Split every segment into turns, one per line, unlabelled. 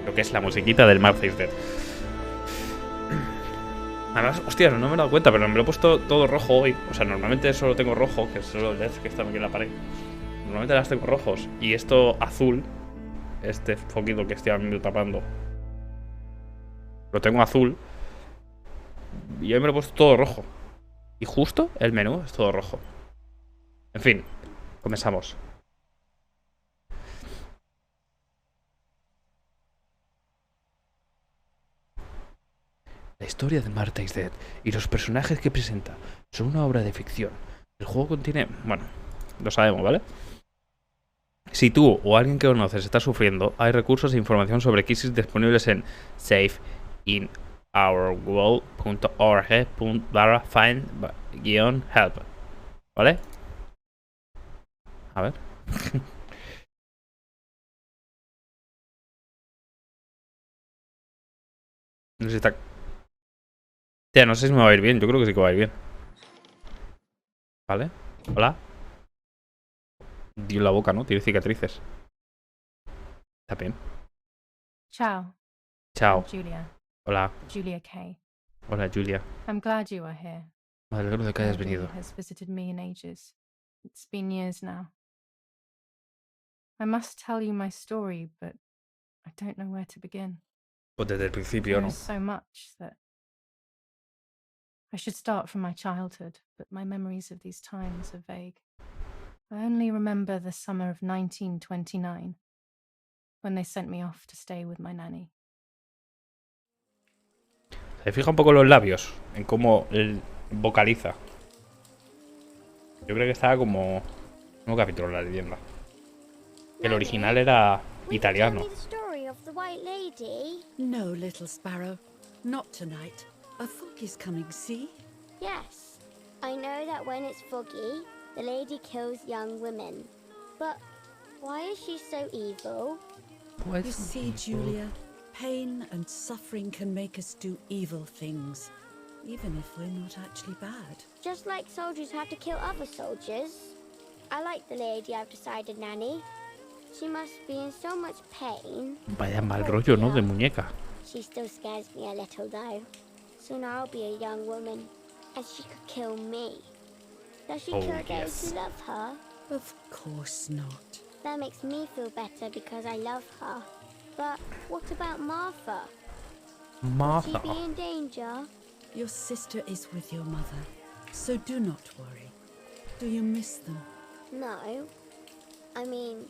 Lo que es la musiquita del Martha's Dead. Además, hostia, no me he dado cuenta, pero me lo he puesto todo rojo hoy. O sea, normalmente solo tengo rojo, que es solo el LED que está aquí en la pared. Normalmente las tengo rojos. Y esto azul, este foquito que estoy tapando, lo tengo azul. Y hoy me lo he puesto todo rojo. Y justo el menú es todo rojo. En fin, comenzamos. La historia de Martha's Dead y los personajes que presenta son una obra de ficción. El juego contiene... Bueno, lo sabemos, ¿vale? Si tú o alguien que conoces está sufriendo, hay recursos e información sobre crisis disponibles en safeinourworld.org/find-help. ¿Vale? A ver. No sé si está... Tía, no sé si me va a ir bien. Yo creo que sí que va a ir bien. ¿Vale? Hola. Dio la boca, ¿no? Tiene cicatrices. Está bien.
Ciao.
Chao.
I'm Julia.
Hola.
Julia Kay.
Hola, Julia.
I'm glad you are here.
Me alegro de que hayas
Nobody
venido.
has visited me in ages. It's been years now. I must tell you my story, but I don't know where to begin.
Pues desde el principio,
There
¿no?
is so much that I should start from my childhood, but my memories of these times are vague. I only remember the summer of 1929, when they sent me off to stay with my nanny.
Se fija un poco en los labios, en cómo él vocaliza. Yo creo que estaba como... Un capítulo la leyenda. El original era italiano.
No, little sparrow. Not tonight. A fog is coming, see?
Yes. I know that when it's foggy, the lady kills young women. But why is she so evil?
You see, Julia, pain and suffering can make us do evil things, even if we're not actually bad.
Just like soldiers have to kill other soldiers. I like the lady I've decided, Nanny. She must be in so much pain.
Vaya mal rollo, ¿no? De muñeca.
She still scares me a little, though. Soon I'll be a young woman, and she could kill me. Does she kill those who love her?
Of course not.
That makes me feel better because I love her. But what about Martha?
Martha.
Will she be in danger?
Your sister is with your mother, so do not worry. Do you miss them?
No. I mean,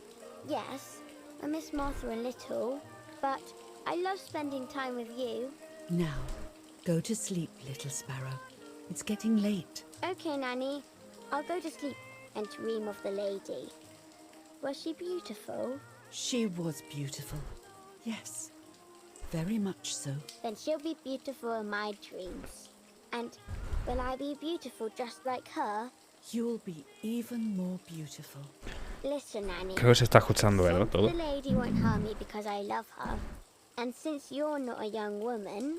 yes, I miss Martha a little, but I love spending time with you.
Now, go to sleep, little sparrow. It's getting late.
Okay, Nanny. I'll go to sleep and dream of the lady. Was she beautiful?
She was beautiful. Yes, very much so.
Then she'll be beautiful in my dreams. And will I be beautiful just like her?
You'll be even more beautiful.
Listen, Nanny.
Creo que se está escuchando, ¿verdad? Todo.
The lady won't harm me because I love her. And since you're not a young woman,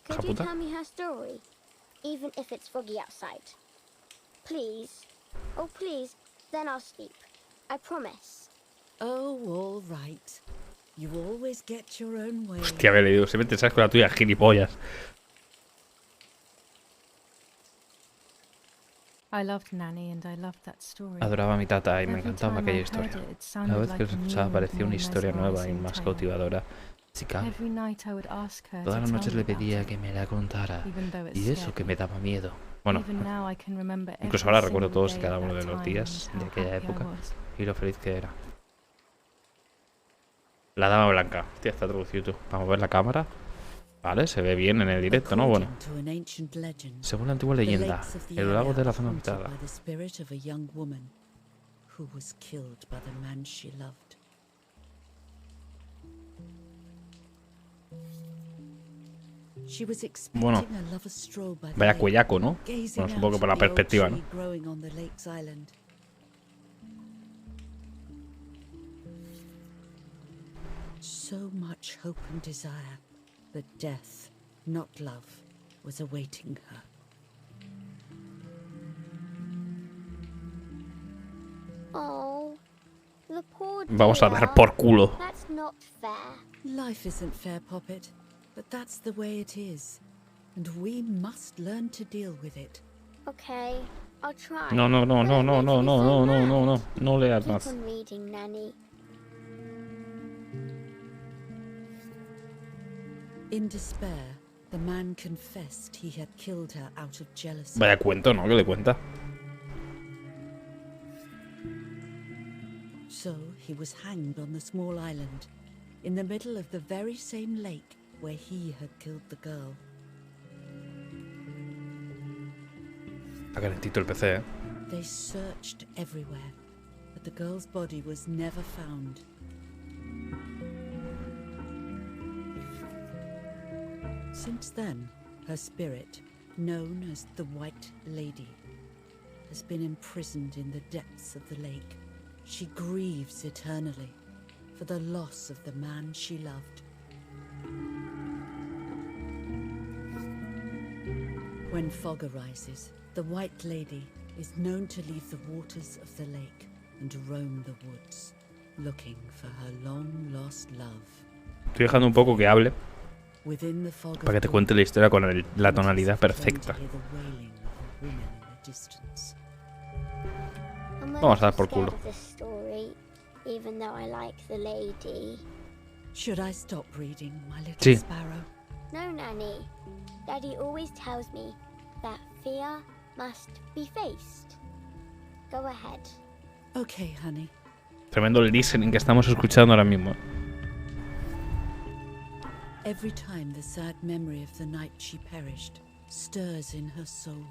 could you tell me her story? Even if it's foggy outside. Please. Oh, please. Then I'll sleep. I promise.
Oh, all right. You always get your own way.
Hostia, me he leído. Se mete, ¿sabes? Con la tuya, gilipollas.
I loved Nanny and I loved that story.
Adoraba a mi tata y me
Every
encantaba
time I
aquella
heard
historia.
it, it
Cada
sounded
vez que
like
lo
a new
escuchaba
and
parecía una
more
historia nueva y
mesmerizing
más
tale.
cautivadora. Chica,
Every night I would ask her
todas
to
las
tell
noches
me
le
about
pedía
it,
que me la contara.
even though it
Y eso
scared
que
me.
me daba miedo. Bueno,
Even now I can remember
incluso
every
ahora recuerdo
single
todos y
day
cada
of
uno
that
de los
time
días
and
de
how
aquella
happy I
época
was.
y lo feliz que era. La dama blanca. Hostia, está traducido. Vamos a ver la cámara. Vale, se ve bien en el directo, ¿no? Bueno.
According to an ancient legend,
Según la antigua
the
leyenda,
lakes of the
el lago
area
de la
are
zona
haunted
habitada.
by the spirit of a young woman who was killed by the man she loved. She was
Bueno,
expecting a lover's stroll by the
vaya
lake,
cuellaco, ¿no?
gazing
Bueno, supongo que
out
por la
at the old
perspectiva, ¿no?
tree growing on the lake's island. So much hope and desire, but death, not love, was awaiting her.
Oh, The poor
Vamos a
dear.
dar por culo.
That's not fair.
Life isn't fair, Poppet, but that's the way it is. And we must learn to deal with it.
Okay, I'll try.
No, no, no,
But
no,
it
no,
makes
no,
me
no,
so
no, no, no, no.
mad.
No leas
Keep
más.
on reading, Nanny.
In despair, the man confessed he had killed her out of jealousy.
Vaya cuento, ¿no? ¿Qué le cuenta?
So he was hanged on the small island, in the middle of the very same lake where he had killed the girl.
Está calentito el PC, ¿eh?
They searched everywhere, but the girl's body was never found. Since then, her spirit, known as the White Lady, has been imprisoned in the depths of the lake. She grieves eternally for the loss of the man she loved. When fog arises, the White Lady is known to leave the waters of the lake and roam the woods, looking for her long-lost love.
Estoy dejando un poco que hable
Within the fog
para que
of
te
dawn,
cuente la historia con la
it
tonalidad
is plain to
perfecta.
hear the wailing of a woman in the distance.
I'm
Vamos a dar por
scared
culo.
of this story, even though I like the lady.
Should I stop reading, my little
Sí.
sparrow?
No, Nanny. Daddy always tells me that fear must be faced. Go ahead.
Okay, honey.
Tremendo el listening que estamos escuchando ahora mismo.
Every time the sad memory of the night she perished stirs in her soul,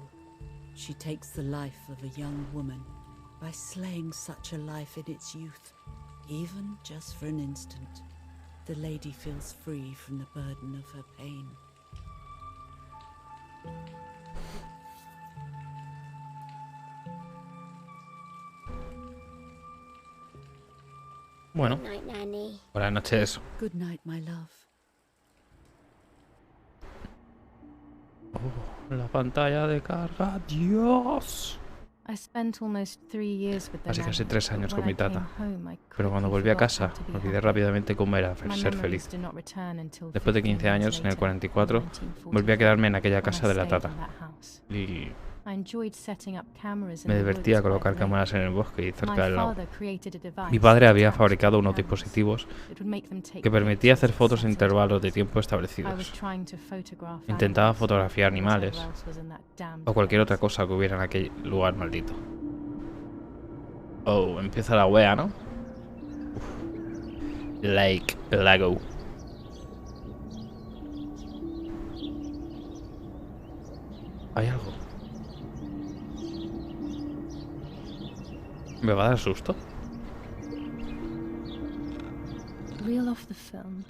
she takes the life of a young woman by slaying such a life in its youth. Even just for an instant, the lady feels free from the burden of her pain.
Bueno,
Good night, Nanny.
buenas noches.
Good night, my love.
La pantalla de carga, Dios.
I spent almost 3 years with the
Así casi
nanny,
3 años
but
con
when
mi
I came
tata.
home, I
Pero cuando
quickly
volví a
forgot
casa,
how to be
olvidé
happy.
rápidamente cómo era
My
ser
memories
feliz.
did not return until
Después de 15 años, en el 44, volví a quedarme en aquella casa de la tata. Y me divertía colocar cámaras en el bosque y cerca del lago. Mi padre había fabricado unos dispositivos que permitía hacer fotos en intervalos de tiempo establecidos. Intentaba fotografiar animales o cualquier otra cosa que hubiera en aquel lugar maldito. Oh, empieza la wea, ¿no? Lake, lago. ¿Hay algo? ¿Me va a dar susto?
Reel off the film.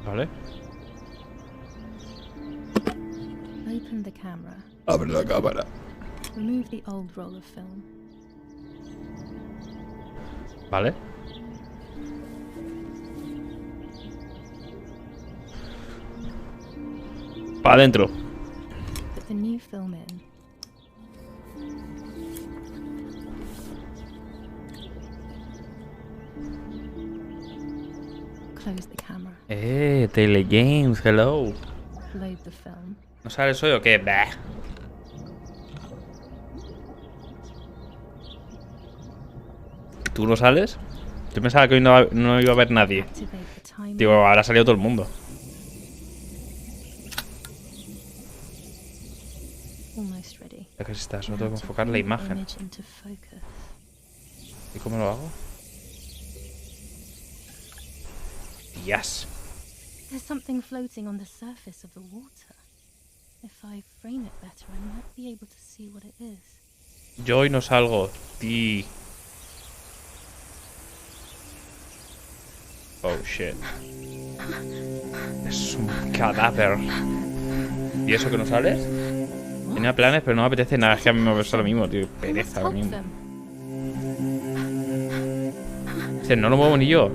Vale.
Open the camera.
Abre la cámara.
Remove the old roll of film.
Vale. Para adentro.
Put the new film in. Close the camera.
Telegames, hello.
Load the film.
¿No sales hoy o qué? Bah. ¿Tú no sales? Yo pensaba que hoy no iba a haber nadie.
Activate the timer.
Digo, ahora ha salido todo el mundo.
Almost ready.
Ya casi está, solo tengo
Now
que
to
enfocar la
bring the
imagen.
image into focus.
¿Y cómo lo hago? Yes.
There's something floating on the surface of the water. If I frame it better, I might be able to see what it is.
Yo hoy no salgo. Ti. Oh shit. Es un cadáver. ¿Y eso que no sales? Tenía planes, pero no me apetece nada. Es que a mí me pasa lo mismo, tío. Pereza lo
Help
mismo.
them.
Dice, no lo muevo ni yo.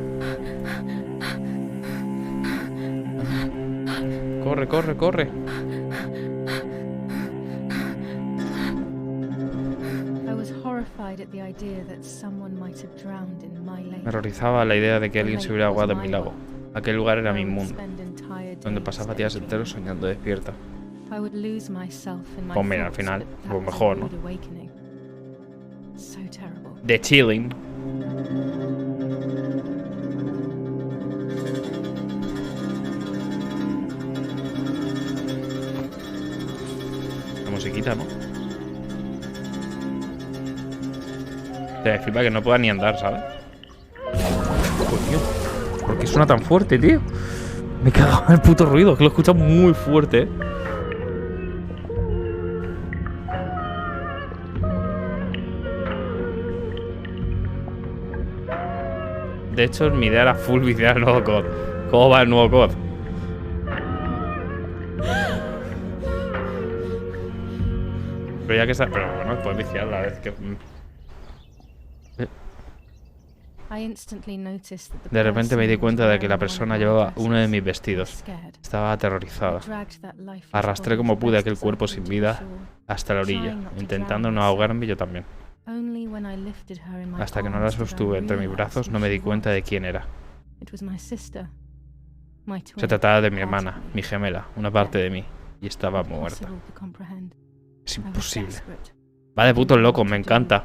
Corre, corre, corre.
I was horrified
Me horrorizaba la idea de que alguien se hubiera ahogado en mi lago. Aquel lugar era mi mundo, donde pasaba días enteros soñando despierta. Pues mira, al final, pues mejor, ¿no? The chilling. La musiquita, ¿no? Te flipa que no pueda ni andar, ¿sabes? Coño, ¿por qué suena tan fuerte, tío? Me cago en el puto ruido, que lo he escuchado muy fuerte, ¿eh? De hecho, mi idea era full viciar el nuevo COD. ¿Cómo va el nuevo COD? Pero ya que está... Pero bueno, puedes viciar la vez que... De repente me di cuenta de que la persona llevaba uno de mis vestidos. Estaba aterrorizada. Arrastré como pude aquel cuerpo sin vida hasta la orilla, intentando no ahogarme yo también. Hasta que no la sostuve entre mis brazos no me di cuenta de quién era. Se trataba de mi hermana, mi gemela, una parte de mí, y estaba muerta. Es imposible. Va de puto loco, me encanta.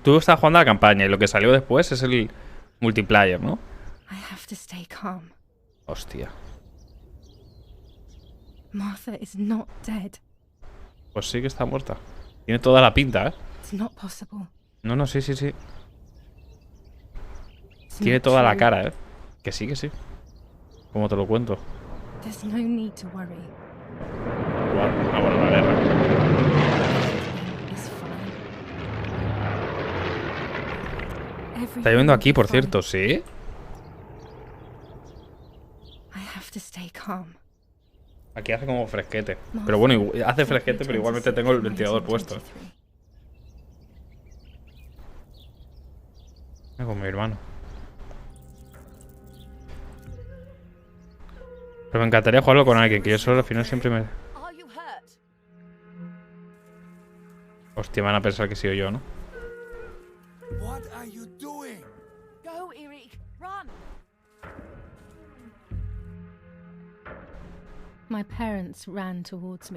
Tú estás jugando a la campaña y lo que salió después es el multiplayer, ¿no? Hostia.
Martha is not dead.
Pues sí que está muerta. Tiene toda la pinta, ¿eh? No, no, sí, sí, sí. Tiene toda la cara, ¿eh? Que sí, que sí. ¿Cómo te lo cuento? Ah, bueno, la guerra. Está lloviendo aquí, por cierto, ¿sí? Aquí hace como fresquete. Pero bueno, hace fresquete, pero igualmente tengo el ventilador puesto. Con mi hermano. Pero me encantaría jugarlo con alguien, que yo solo al final siempre me... Hostia, van a pensar que he sido yo, ¿no?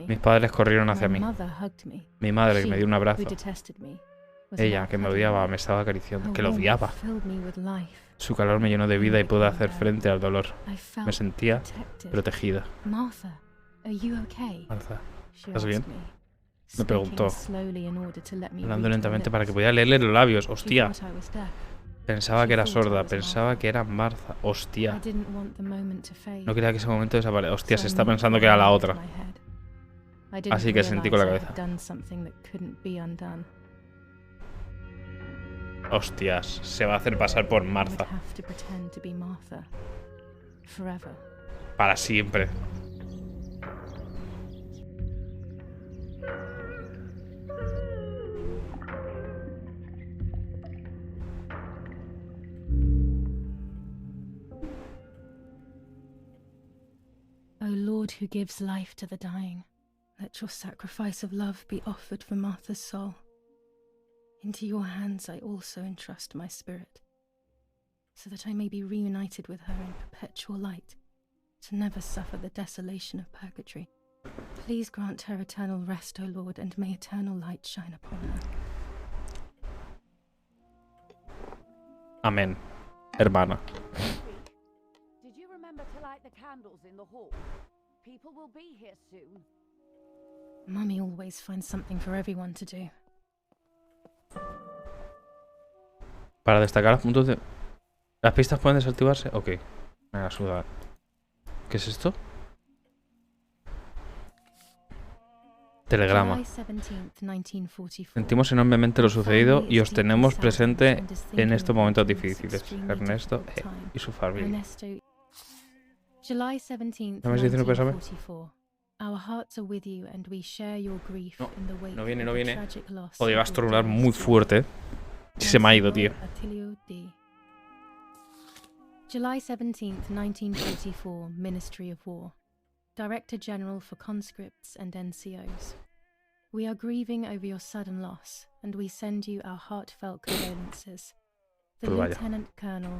Mis padres corrieron hacia mí. Mi madre, que me dio un abrazo. Ella, que me odiaba, me estaba acariciando. Que lo odiaba. Su calor me llenó de vida y pude hacer frente al dolor. Me sentía protegida. Martha, ¿estás bien? Me preguntó, hablando lentamente para que pudiera leerle los labios. Hostia. Pensaba que era sorda, pensaba que era Martha. Hostia. No quería que ese momento desapareciera. Hostia, se está pensando que era la otra. Así que sentí con la cabeza. Hostias, se va a hacer pasar por Martha. Para siempre.
O Lord, who gives life to the dying, let your sacrifice of love be offered for Martha's soul. Into your hands I also entrust my spirit, so that I may be reunited with her in perpetual light, to never suffer the desolation of purgatory. Please grant her eternal rest, O Lord, and may eternal light shine upon her.
Amén, hermana.
Did you remember to light the candles in the hall? People will be here soon.
Mummy always finds something for everyone to do.
Para destacar los puntos de... ¿Las pistas pueden desactivarse? Ok. Me la suda. ¿Qué es esto? Telegrama. Sentimos enormemente lo sucedido y os tenemos presente en estos momentos difíciles. Ernesto y su familia. ¿No me dice un pésame? No viene, no viene. Joder, va a estornudar muy fuerte. Se me ha ido, tío.
July 17th, 1944, Ministry of War. Director General for Conscripts and NCOs. We are grieving over your sudden loss, and we send you our heartfelt condolences. The
Pues vaya.
Lieutenant Colonel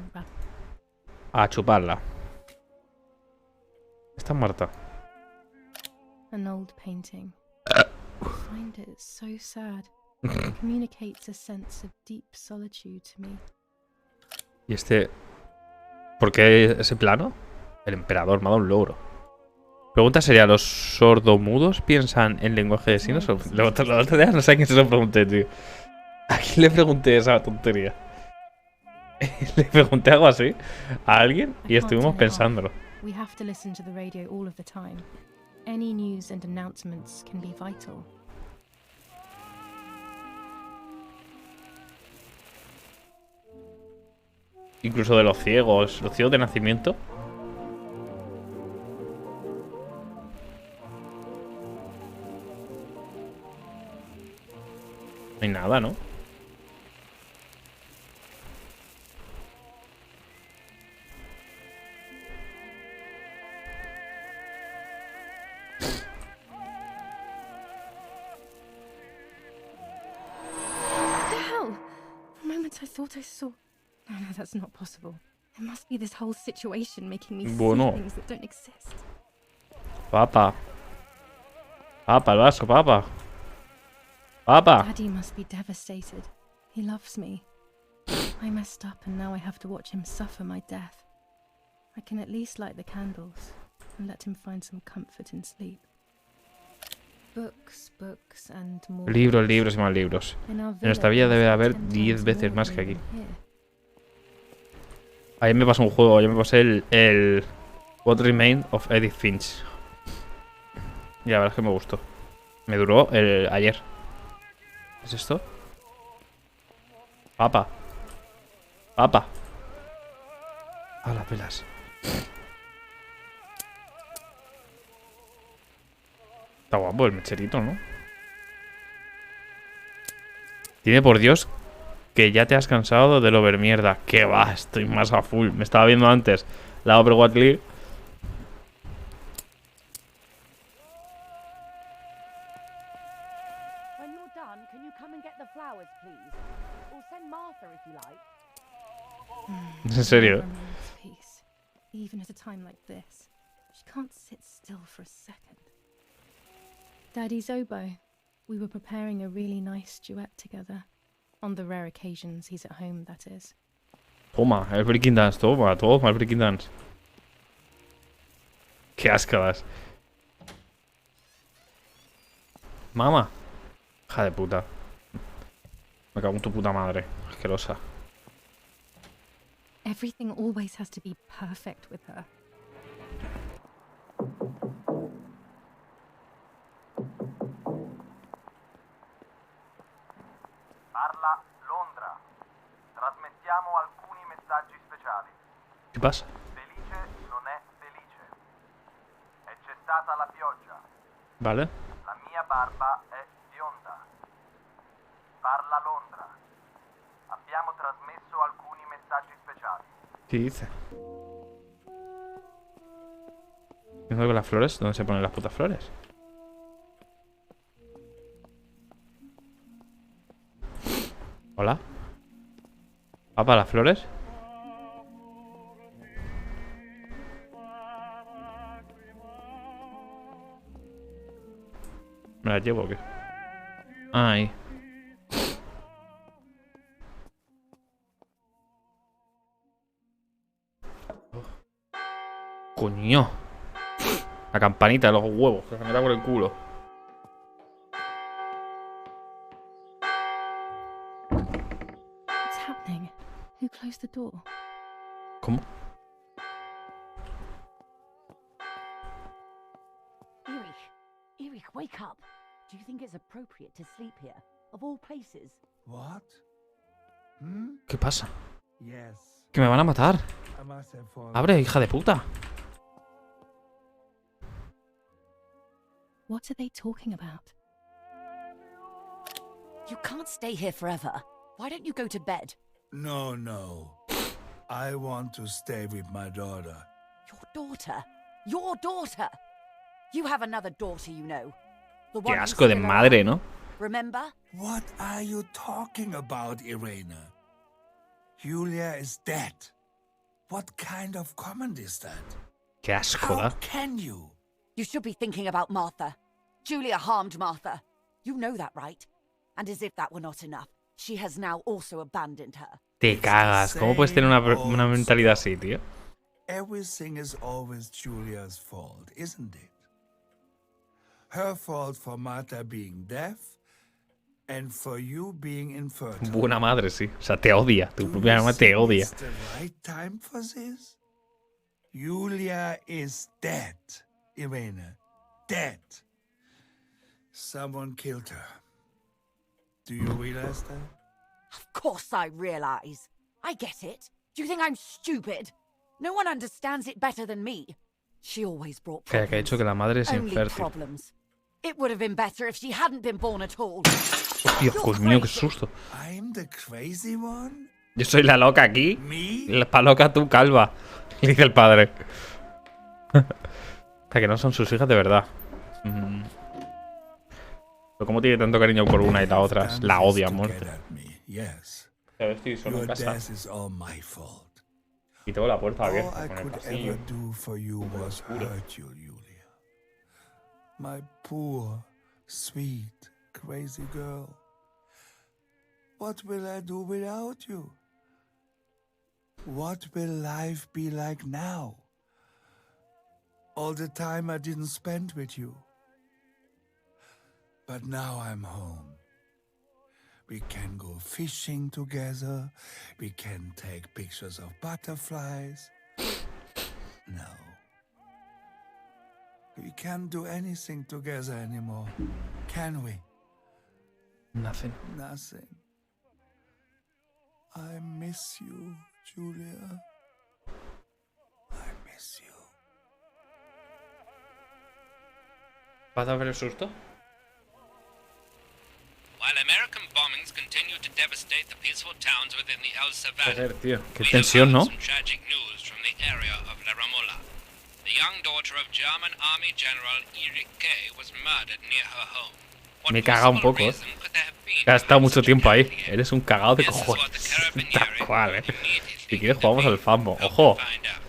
A chuparla. Está muerta.
An old painting. I find it so sad. It communicates a sense of deep solitude to me.
Y este... ¿Por qué ese plano? El emperador me ha dado un logro. Pregunta sería, ¿los sordomudos piensan en lenguaje de signos? La otra día no sé a quién se lo pregunté, tío. ¿A quién le pregunté esa tontería? Le pregunté algo así a alguien y estuvimos pensándolo.
We have to listen to the radio all of the time. Any news and announcements can be vital.
Incluso de los ciegos de nacimiento. No hay nada, ¿no?
I thought I saw... No, that's not possible. There must be this whole situation making me see
Bueno.
things that don't exist.
Papa. Papa, el vaso, papa. Papa.
Daddy must be devastated. He loves me. I messed up and now I have to watch him suffer my death. I can at least light the candles and let him find some comfort in sleep. Books, books and more.
Libros, libros y más libros. En nuestra vida debe haber 10 veces más que aquí. Ayer me pasó un juego, ayer me pasé el What Remained of Edith Finch. Y la verdad es que me gustó. Me duró ayer. ¿Qué es esto? Papa. Papa. A las velas. Está guapo el mecherito, ¿no? Dime por Dios que ya te has cansado de lo ver mierda. Que va, estoy más a full. Me estaba viendo antes la Overwatch League.
When you're done, can you come and get the flowers, please? Or send Martha if you like.
En serio.
Peace. Even at a time like this, she can't sit still for a second. Daddy's oboe. We were preparing a really nice duet together. On the rare occasions he's at home, that is.
Toma, el Breaking Dance, toma el Breaking Dance. Qué ascadas. Mamá. Hija de puta. Me cago en tu puta madre. Asquerosa.
Everything always has to be perfect with her.
Parla Londra. Trasmettiamo alcuni messaggi speciali.
¿Qué pasa?
Felice non è felice. È cessata la pioggia.
Vale.
La mia barba è bionda. Parla Londra. Abbiamo trasmesso alcuni messaggi speciali.
¿Qué dice? ¿Qué con las flores? ¿Dónde se ponen las putas flores? Hola. ¿Papá, las flores? ¿Me las llevo o qué? Ah, ahí. Coño. La campanita de los huevos, que se me da por el culo.
What's happening? Who closed the door?
¿Cómo?
Erich, wake up. Do you think it's appropriate to sleep here? Of all places?
What?
¿Qué pasa?
Yes.
Que me van a matar.
I must have fallen.
Abre, hija de puta.
What are they talking about?
You can't stay here forever. Why don't you go to bed?
No. I want to stay with my daughter.
Your daughter? Your daughter? You have another daughter, you know. The
Qué
one who's
asco de
still
madre,
alive.
¿no?
Remember?
What are you talking about, Irena? Julia is dead. What kind of comment is that?
Qué asco
How
da.
can you?
You should be thinking about Martha. Julia harmed Martha. You know that, right? And as if that were not enough, she has now also abandoned her.
Te cagas. ¿Cómo puedes tener una mentalidad así, tío?
Everything is always Julia's fault, isn't it? Her fault for Martha being deaf and for you being infertile.
Buena madre, sí. O sea, te odia. Tu
Do
propia
you
mamá te
think
odia.
it's the right time for this? Julia is dead, Irena. Dead. Someone killed her. Do you realize that?
Of course I realize. I get it. Do you think I'm stupid? No one understands it better than me. She always brought
Que ha
problems.
dicho que la madre es
Only
infértil.
problems. It would have been better if she hadn't been born at all.
Hostia, Dios mío, qué susto.
I'm the crazy one?
Yo soy la loca aquí.
Me?
La pa' loca tú, calva. Le dice el padre. O sea, que no son sus hijas de verdad. Pero cómo tiene tanto cariño por una y la otra. La odia a muerte.
Yes.
Ya estoy solo en
Your
casa.
death is all my fault.
Y tengo la puerta
All
abierta
I
con el
could
pasillo.
ever do for you was hurt you, Julia. My poor, sweet, crazy girl. What will I do without you? What will life be like now? All the time I didn't spend with you. But now I'm home. We can go fishing together. We can take pictures of butterflies. No. We can't do anything together anymore, can we?
Nothing.
Nothing. I miss you, Julia. I miss you.
¿Vas a ver el susto?
While American bombings continue to devastate the peaceful towns within the El
Joder,
Savannah,
tío. Qué
we have
tensión,
heard
¿no?
some tragic news from the area of La Ramola. The young daughter of German Army General Erich K. was murdered near her home. What
Me caga un
possible
poco,
reason could there have been
Has estado mucho
behind such a
tiempo ahí.
tragedy?
Eres un cagado de
This is what the
cojones.
Carabinieri
Tal cual,
immediately
Si quieres jugamos al fanbo.
hope to
Ojo.
find out.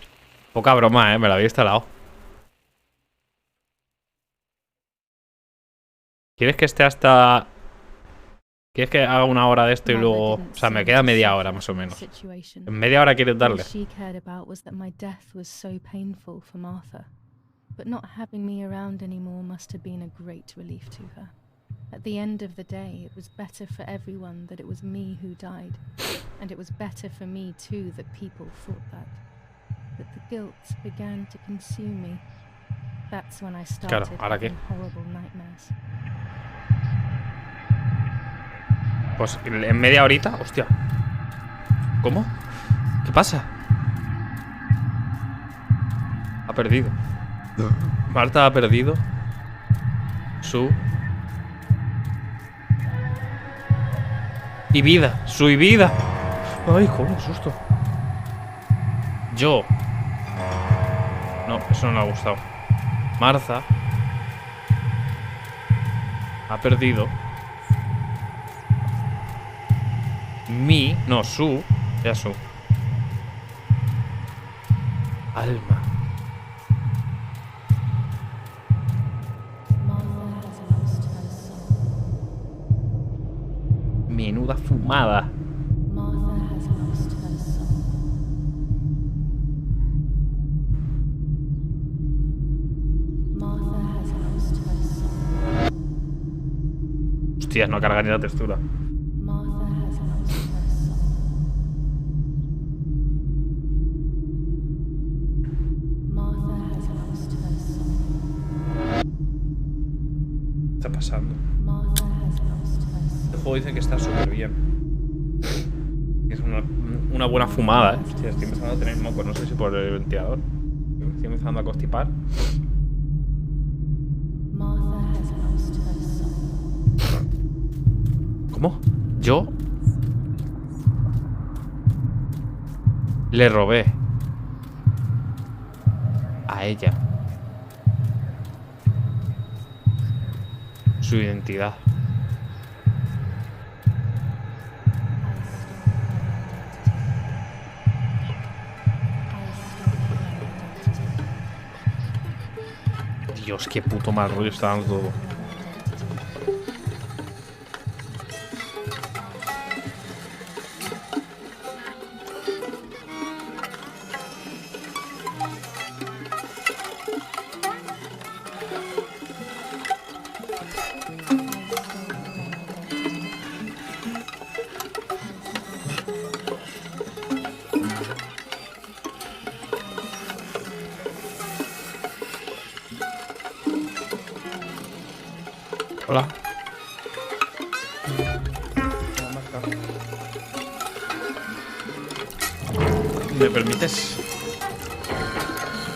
Poca broma, me lo había instalado. ¿Quieres que esté hasta... ¿Quieres que haga una hora de esto y luego... O sea, me queda media hora más o menos. ¿En media hora quieres darle?
All she cared about was that my death was so painful for Martha. But not having me around anymore must have been a great relief to her. At the end of the day, it was better for everyone that it was me who died. And it was better for me too that people thought that. But the guilt began to consume me. That's when I started
¿ahora qué?
having horrible nightmares.
Pues en media horita, hostia. ¿Cómo? ¿Qué pasa? Ha perdido. Marta ha perdido su... Y vida, su vida. Ay, joder, qué susto. Yo. No, eso no le ha gustado. Marta ha perdido no, su. Ya su alma. Menuda fumada. Hostias, no carga ni la textura. ¿Qué está pasando? Este juego dice que está súper bien. Es una buena fumada, ¿eh? Hostia, estoy empezando a tener moco. No sé si por el ventilador. Estoy empezando a constipar. ¿Cómo? ¿Yo? Le robé a ella Su identidad. Dios, qué puto mal rollo está dando todo. Hola. ¿Me permites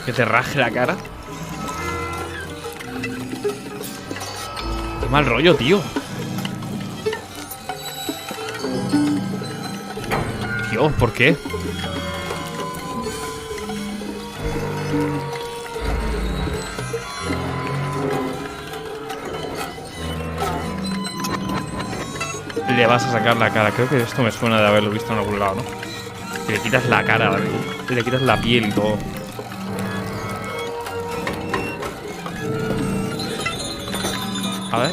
que te raje la cara? Qué mal rollo, tío. Dios, ¿por qué? Le vas a sacar la cara. Creo que esto me suena de haberlo visto en algún lado, ¿no? Que le quitas la cara, ¿vale? Y le quitas la piel y todo. A ver.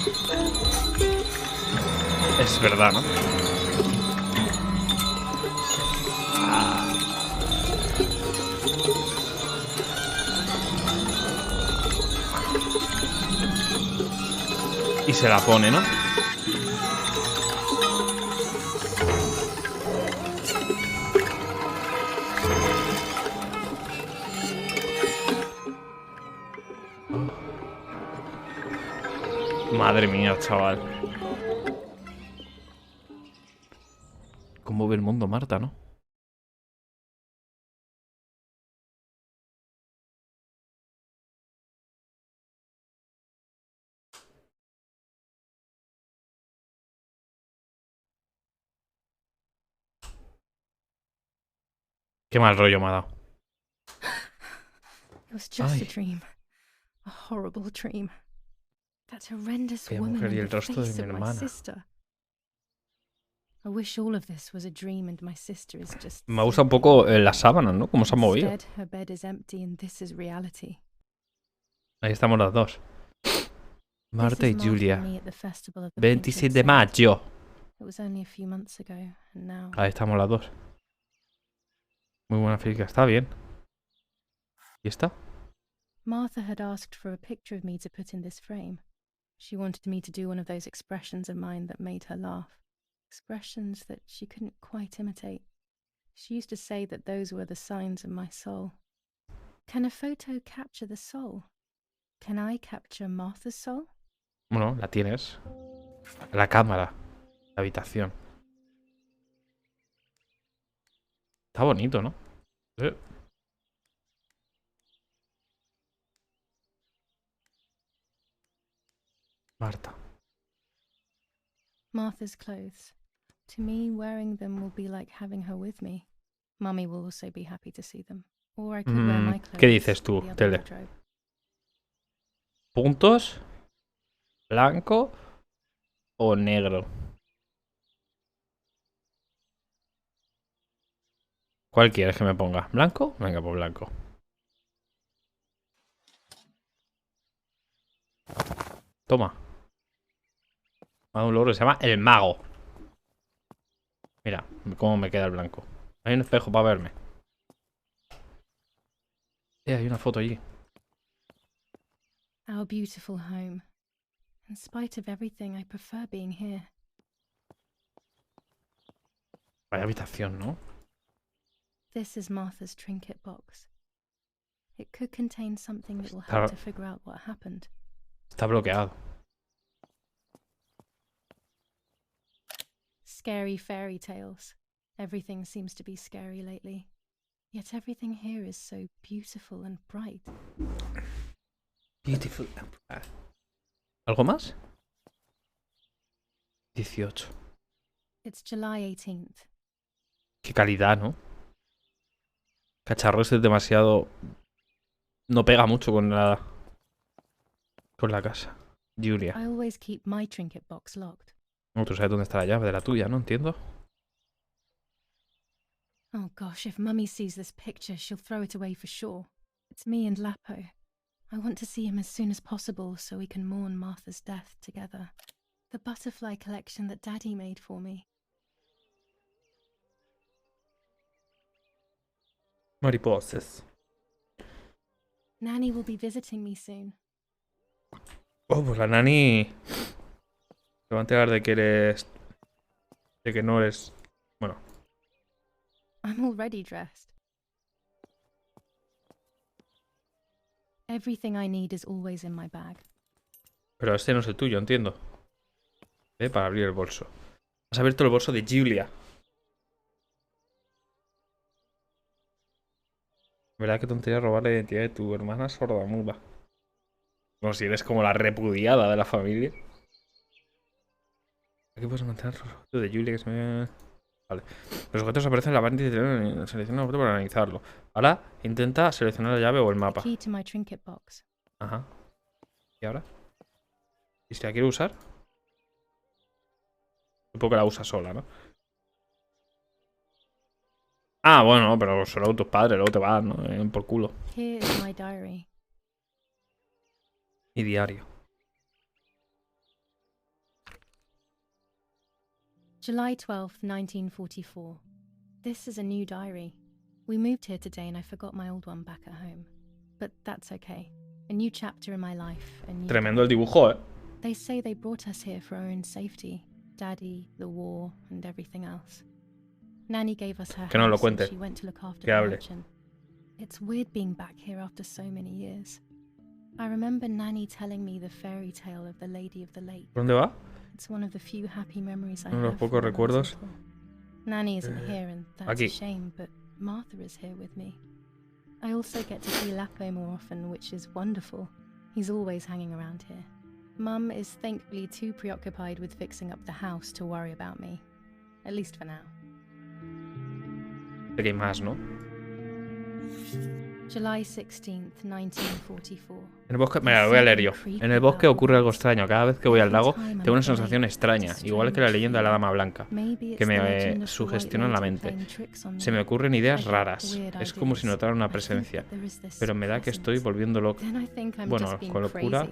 Es verdad, ¿no? Y se la pone, ¿no? Madre mía, chaval. ¿Cómo ve el mundo Marta, no? Qué mal rollo me ha dado.
It was just
Ay.
a dream. A horrible dream. That horrendous
Qué
woman
mujer y
in
el
the
rostro de
face
mi
of my
hermana.
sister. I wish all of this was a dream and my sister is just
Me gusta un poco las sábanas, ¿no? Cómo se han movido.
Instead, her bed is empty and this is reality.
Ahí estamos las dos. Marta
This
y
is Martha
Julia.
and me at the festival of the
27 de
Painted Saint.
mayo.
It was only a few months ago, and now
Ahí estamos las dos. Muy buena física. Está bien. ¿Y esta?
Martha had asked for a picture of me to put in this frame. She wanted me to do one of those expressions of mine that made her laugh. Expressions that she couldn't quite imitate. She used to say that those were the signs of my soul. Can a photo capture the soul? Can I capture Martha's soul?
Bueno, la tienes. La cámara. La habitación. Está bonito, ¿no? Marta.
Martha's clothes. To me, wearing them will be like having her with me. Mummy will also be happy to see them. Or I could wear my clothes.
¿Qué dices tú,
to the other
Tele?
wardrobe.
¿Puntos? ¿Blanco o negro? ¿Cuál quieres que me ponga? ¿Blanco? Venga, pues blanco. Toma. Me ha dado un logro que se llama El Mago. Mira cómo me queda el blanco. Hay un espejo para verme. Hay una foto allí.
Our beautiful home. In spite of everything, I prefer being here.
Vaya habitación, ¿no?
This is Martha's trinket box. It could contain something that will help to figure out what happened.
Está bloqueado.
Scary fairy tales. Everything seems to be scary lately. Yet everything here is so beautiful and bright.
Beautiful. ¿Algo más? 18.
It's July 18th.
Qué calidad, ¿no? Cacharro, este es demasiado... No pega mucho con la casa. Julia.
I always keep my trinket box locked.
No, tú sabes dónde está la llave de la tuya, ¿no? Entiendo.
Oh gosh, if Mummy sees this picture, she'll throw it away for sure. It's me and Lapo. I want to see him as soon as possible so we can mourn Martha's death together. The butterfly collection that Daddy made for me.
Mariposas.
Nanny will be visiting me soon.
Oh, pues la nani se va a enterar de que eres... De que no eres... Bueno.
I'm already dressed. Everything I need is always in my bag.
Pero este no es el tuyo, entiendo. Para abrir el bolso. Has abierto el bolso de Julia. ¿Verdad que tontería robar la identidad de tu hermana sordamuda? Como si eres como la repudiada de la familia. Aquí puedes mantener el objeto de Julia que se me... Vale. Los objetos aparecen en la barra y selecciona el objeto para analizarlo. Ahora intenta seleccionar la llave o el mapa.
Key to my trinket box.
Ajá. ¿Y ahora? ¿Y si la quiero usar? Supongo que la usa sola, ¿no? Ah, bueno, pero solo tus padres, luego te vas, ¿no? Por culo.
Here is my diary.
Mi diario.
July 12th, 1944. This is a new diary. We moved here today and I forgot my old one back at home. But that's okay. A new chapter in my life. A new
Tremendo el dibujo, ¿eh?
They say they brought us here for our own safety. Daddy, the war, and everything else. Nanny gave us her
Que no lo
house and
cuente.
she went to look after
Que
the
hable.
mansion. It's weird being back here after so many years. I remember Nanny telling me the fairy tale of the Lady of the Lake.
¿Dónde va?
It's one of the few happy memories I
Uno de los
have.
pocos
from when I was
recuerdos.
little. Nanny isn't here and that's
aquí.
a shame, but Martha is here with me. I also get to see Lapo more often, which is wonderful. He's always hanging around here. Mum is thankfully too preoccupied with fixing up the house to worry about me. At least for now.
Sé que hay más, ¿no?
July 16th, 1944.
En el bosque... Mira, lo voy a leer yo. En el bosque ocurre algo extraño. Cada vez que voy al lago tengo una sensación extraña, igual que la leyenda de la Dama Blanca, que me sugestiona la mente. Se me ocurren ideas raras. Es como si notara una presencia. Pero me da que estoy volviendo loco. Bueno, con locura...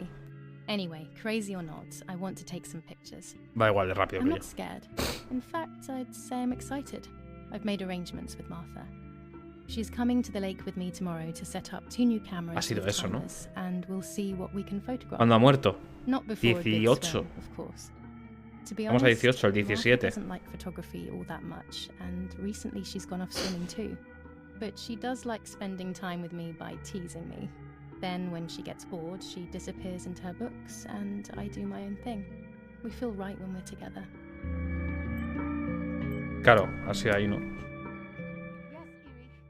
Anyway, crazy or not, I want to take some pictures.
Va igual de rápido
I'm
que
not
yo.
scared. In fact, I'd say I'm excited. I've made arrangements with Martha. She's coming to the lake with me tomorrow to set up 2 new cameras
Ha sido
with
eso, ¿no?
timers, and we'll see what we can photograph.
¿Cuándo ha muerto?
Not before a big
18.
storm, of course. To be
Vamos a
honest,
18, el
Martha
17.
doesn't like photography all that much, and recently she's gone off swimming too. But she does like spending time with me by teasing me. Then, when she gets bored, she disappears into her books, and I do my own thing. We feel right when we're together.
Claro, así ahí, ¿no?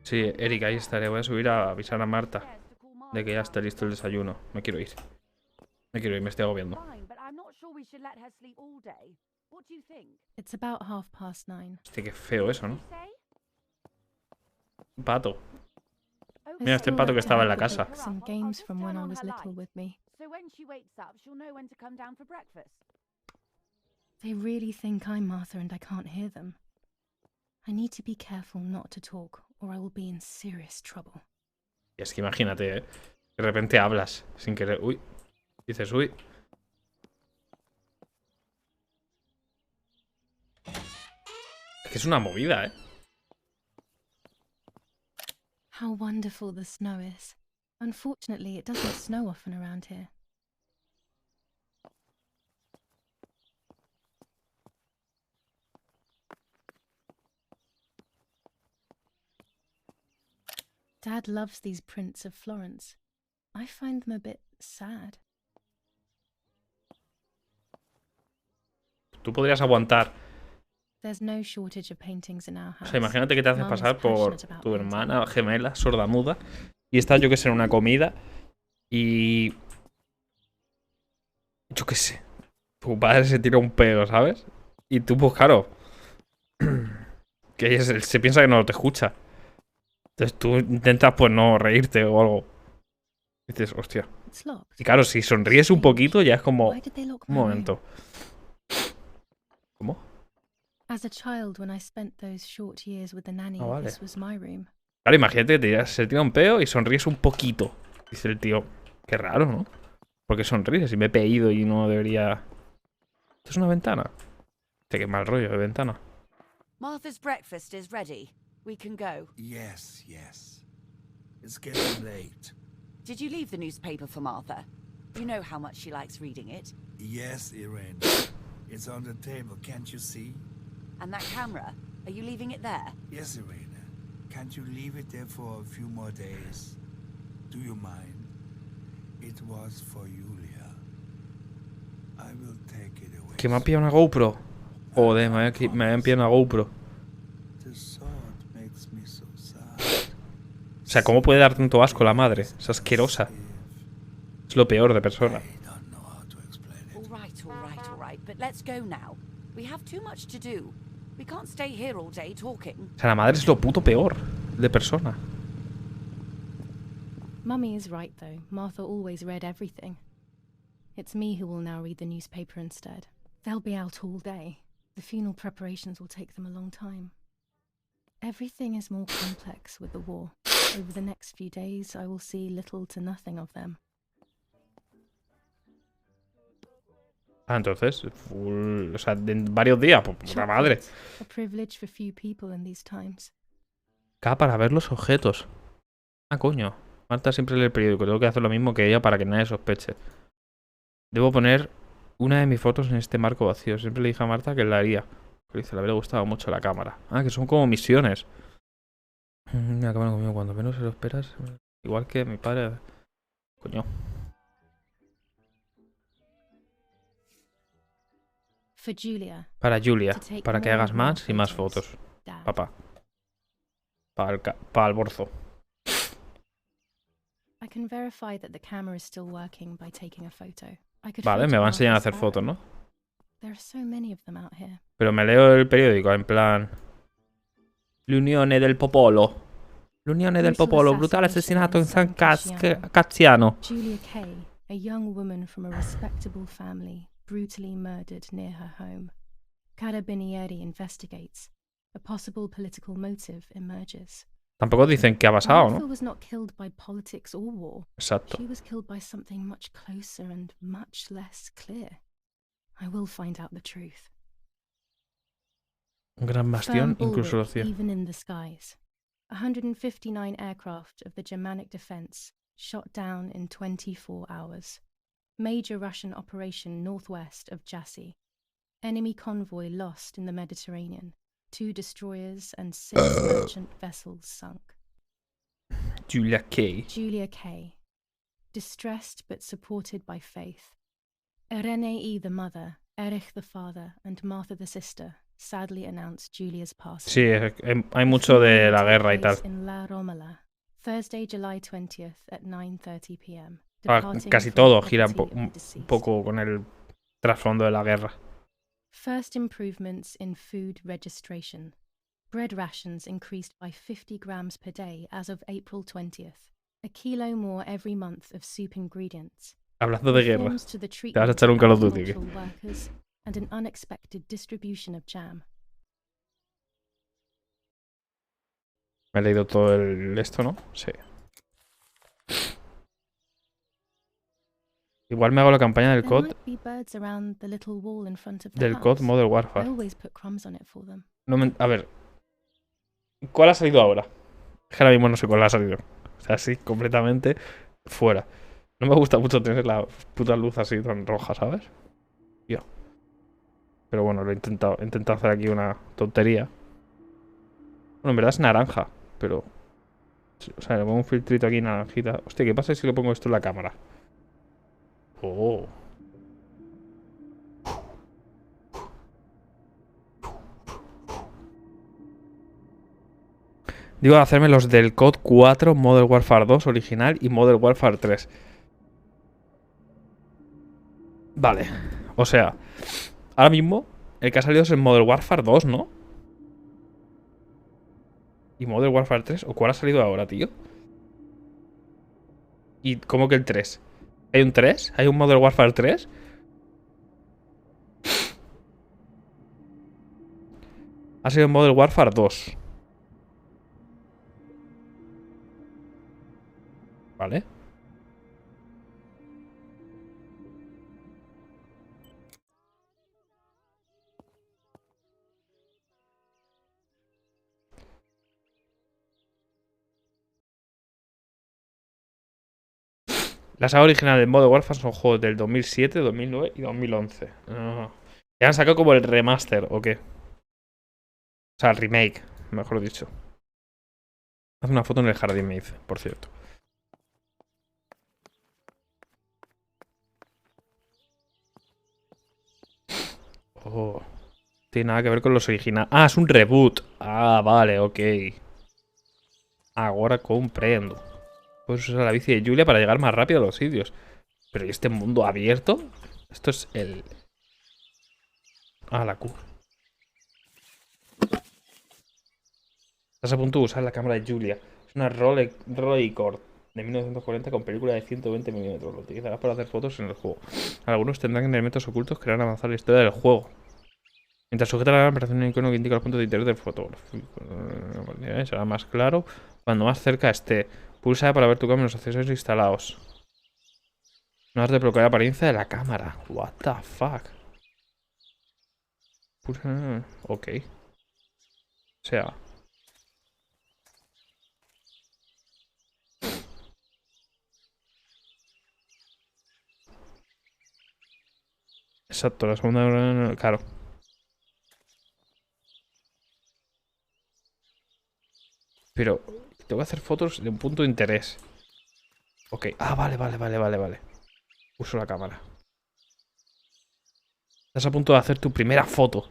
Sí, Erika, ahí estaré. Voy a subir a avisar a Marta de que ya está listo el desayuno. Me quiero ir. Me quiero ir, me estoy agobiando.
It's about 9:30.
Hostia, qué feo eso, ¿no? Un pato.
I
Mira, este
still
pato que
like to
estaba en
have
la
the
casa.
books and games from when I was little with me.
So when she wakes up, she'll know when to come down for breakfast.
They really think I'm Martha and I can't hear them. I need to be careful not to talk, or I will be in serious trouble.
Y es que imagínate, ¿eh? De repente hablas sin querer. Uy. Dices, uy. Es que es una movida, ¿eh?
How wonderful the snow is. Unfortunately, it doesn't snow often around here. Dad loves these prints of Florence. I find them a bit sad.
Tú podrías aguantar.
There's no shortage of paintings in our
O
house.
sea, imagínate que te haces
Mum is
pasar por
passionate about
tu
painting.
hermana gemela, sordamuda, y está, yo que sé, en una comida y... Yo qué sé. Tu padre se tira un pedo, ¿sabes? Y tú, pues claro, que se piensa que no te escucha. Entonces tú intentas, pues no reírte o algo. Y dices, hostia.
It's locked.
Y claro, si sonríes un poquito ya es como...
Why did they lock
Un
my room?
momento. ¿Cómo?
As a child, when I spent those short years with the nanny,
Ah, vale.
this was my room.
Claro, imagínate que se tira un peo y sonríes un poquito. Dice el tío. Qué raro, ¿no? ¿Por qué sonríes? Si me he pedido y no debería... ¿Esto es una ventana? Qué mal rollo de ventana.
Martha's breakfast is ready. We can go.
Yes, yes. It's getting late.
Did you leave the newspaper for Martha? You know how much she likes reading it.
Yes, Irene. It's on the table, can't you see?
And that camera, are you leaving it there?
Yes, Irene. Can't you leave it there for a few more days? Do you mind? It was for Julia. I will take it away.
Que me ha pillado una GoPro. Joder, me habían pillado una GoPro.
The sword makes me so sad.
O sea, ¿cómo puede dar tanto asco la madre? Es asquerosa. Es lo peor de persona.
I don't know how to explain it.
All right. But let's go now. We have too much to do. We can't stay here all day talking.
O sea, la madre es lo puto peor de persona.
Mummy is right, though. Martha always read everything. It's me who will now read the newspaper instead. They'll be out all day. The funeral preparations will take them a long time. Everything is more complex with the war. Over the next few days, I will see little to nothing of them.
Ah, entonces, full, o sea, en varios días, pues la madre.
A privilege for few people in these times.
Acá para ver los objetos. Ah, coño. Marta siempre lee el periódico. Tengo que hacer lo mismo que ella para que nadie sospeche. Debo poner una de mis fotos en este marco vacío. Siempre le dije a Marta que la haría. Pero dice, le habría gustado mucho la cámara. Ah, que son como misiones. Una cámara conmigo cuando menos se lo esperas. Igual que mi padre. Coño.
For Julia.
Para Julia. Para que hagas más y más fotos.
Dad.
Papá. Para el borzo.
I can verify that the camera is still working by taking a photo. I could
Vale, me va a enseñar a hacer
photograph
fotos, ¿no?
There are so many of them out here.
Pero me leo el periódico en plan... L'Unione del Popolo. L'Unione del Popolo. Brutale asesinato in San Cazziano.
Julia Kay, a young woman from a respectable family, brutally murdered near her home. Carabinieri investigates. A possible political motive emerges.
Tampoco dicen qué ha pasado,
Martha
¿no?
was not killed by politics or war.
Exacto.
She was killed by something much closer and much less clear. I will find out the truth.
Un gran bastión,
Firm
incluso
bulwark
los cielos.
even in the skies. 159 aircraft of the Germanic defense shot down in 24 hours. Major Russian operation northwest of Jassy. Enemy convoy lost in the Mediterranean. 2 destroyers and 6 merchant vessels sunk.
Julia Kay.
Julia Kay. Distressed but supported by faith. Irene the mother, Erich the father, and Martha the sister sadly announced Julia's passing.
Sí, hay mucho de la guerra y tal.
In La Romola, Thursday, July 20th at 9:30 p.m.
Casi todo gira un poco con el trasfondo de la guerra.
First improvements in food registration. Bread rations increased by 50 grams per day as of April 20th. A kilo more every month of soup ingredients.
Hablando de guerra,
Reforms to the
te vas a
treatment
echar un
of
Call of Duty.
agricultural workers and an unexpected distribution of jam.
Me he leído todo esto, ¿no? Sí. Igual me hago la campaña del
There
COD.
might be birds around the little wall in front of the
Del
house.
COD Modern
I
Warfare.
always put crumbs on it for them.
A ver. ¿Cuál ha salido ahora? Es que ahora mismo no sé cuál ha salido. O sea, sí, completamente fuera. No me gusta mucho tener la puta luz así tan roja, ¿sabes? Yo. Pero bueno, lo he intentado. He intentado hacer aquí una tontería. Bueno, en verdad es naranja, pero... O sea, le pongo un filtrito aquí naranjita. Hostia, ¿qué pasa si le pongo esto en la cámara? Oh. Digo, hacerme los del COD 4, Modern Warfare 2 original y Modern Warfare 3. Vale. O sea, ahora mismo el que ha salido es el Modern Warfare 2, ¿no? ¿Y Modern Warfare 3? ¿O cuál ha salido ahora, tío? ¿Y cómo que el 3? ¿Hay un 3? ¿Hay un Modern Warfare 3? Ha sido Modern Warfare 2. Vale. La saga original del Modern Warfare son juegos del 2007, 2009 y 2011. Ya han sacado como el remaster, ¿o qué? O sea, el remake, mejor dicho. Haz una foto en el jardín, me dice, por cierto. Oh. Tiene nada que ver con los originales. Ah, es un reboot. Ah, vale, ok. Ahora comprendo. Puedes usar la bici de Julia para llegar más rápido a los sitios. Pero ¿y este mundo abierto? Esto es el... Ah, la Q. Estás a punto de usar la cámara de Julia. Es una Rolleicord de 1940 con película de 120 milímetros. Lo utilizarás para hacer fotos en el juego. Algunos tendrán elementos ocultos que harán avanzar la historia del juego. Mientras sujeta la cámara, aparece un icono que indica los puntos de interés del fotógrafo. Será más claro cuando más cerca esté. Pulsa para ver tu cámara en los accesorios instalados. No has de bloquear la apariencia de la cámara. What the fuck. Pulsa... Ok. O sea... Exacto, la segunda... Claro. Pero tengo que hacer fotos de un punto de interés. Ok. Ah, vale. Uso la cámara. Estás a punto de hacer tu primera foto.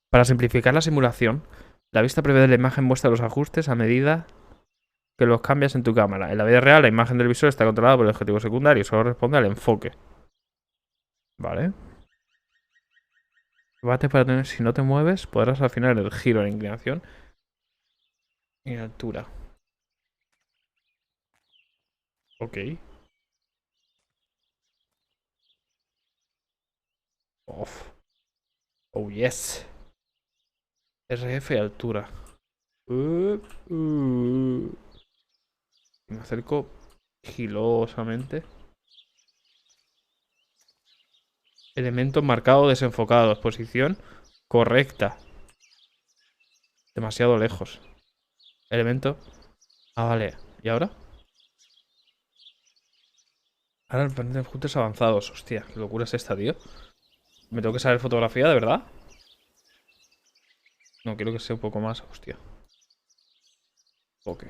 Para simplificar la simulación, la vista previa de la imagen muestra los ajustes a medida que los cambias en tu cámara. En la vida real, la imagen del visor está controlada por el objetivo secundario y solo responde al enfoque. Vale. Bate para tener... Si no te mueves, podrás afinar el giro, la inclinación y la altura. Ok. Off. Oh, yes. RF y altura. Me acerco gilosamente. Elemento marcado desenfocado. Exposición correcta. Demasiado lejos. Elemento. Ah, vale. ¿Y ahora? Ahora el panel de ajustes avanzados. Hostia, qué locura es esta, tío. ¿Me tengo que saber fotografía, de verdad? No, quiero que sea un poco más. Hostia. Ok.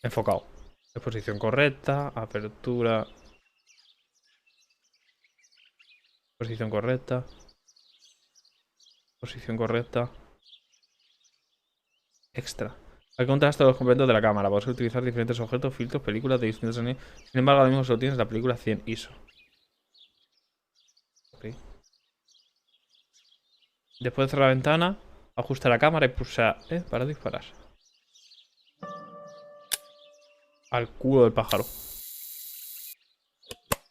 Enfocado. Exposición correcta. Apertura. Posición correcta. Posición correcta. Extra. Hay contraste los complementos de la cámara. Puedes utilizar diferentes objetos, filtros, películas de distintos sonidos. Sin embargo, ahora mismo solo tienes la película 100 ISO. Okay. Después de cerrar la ventana, ajusta la cámara y pulsa para disparar. Al culo del pájaro.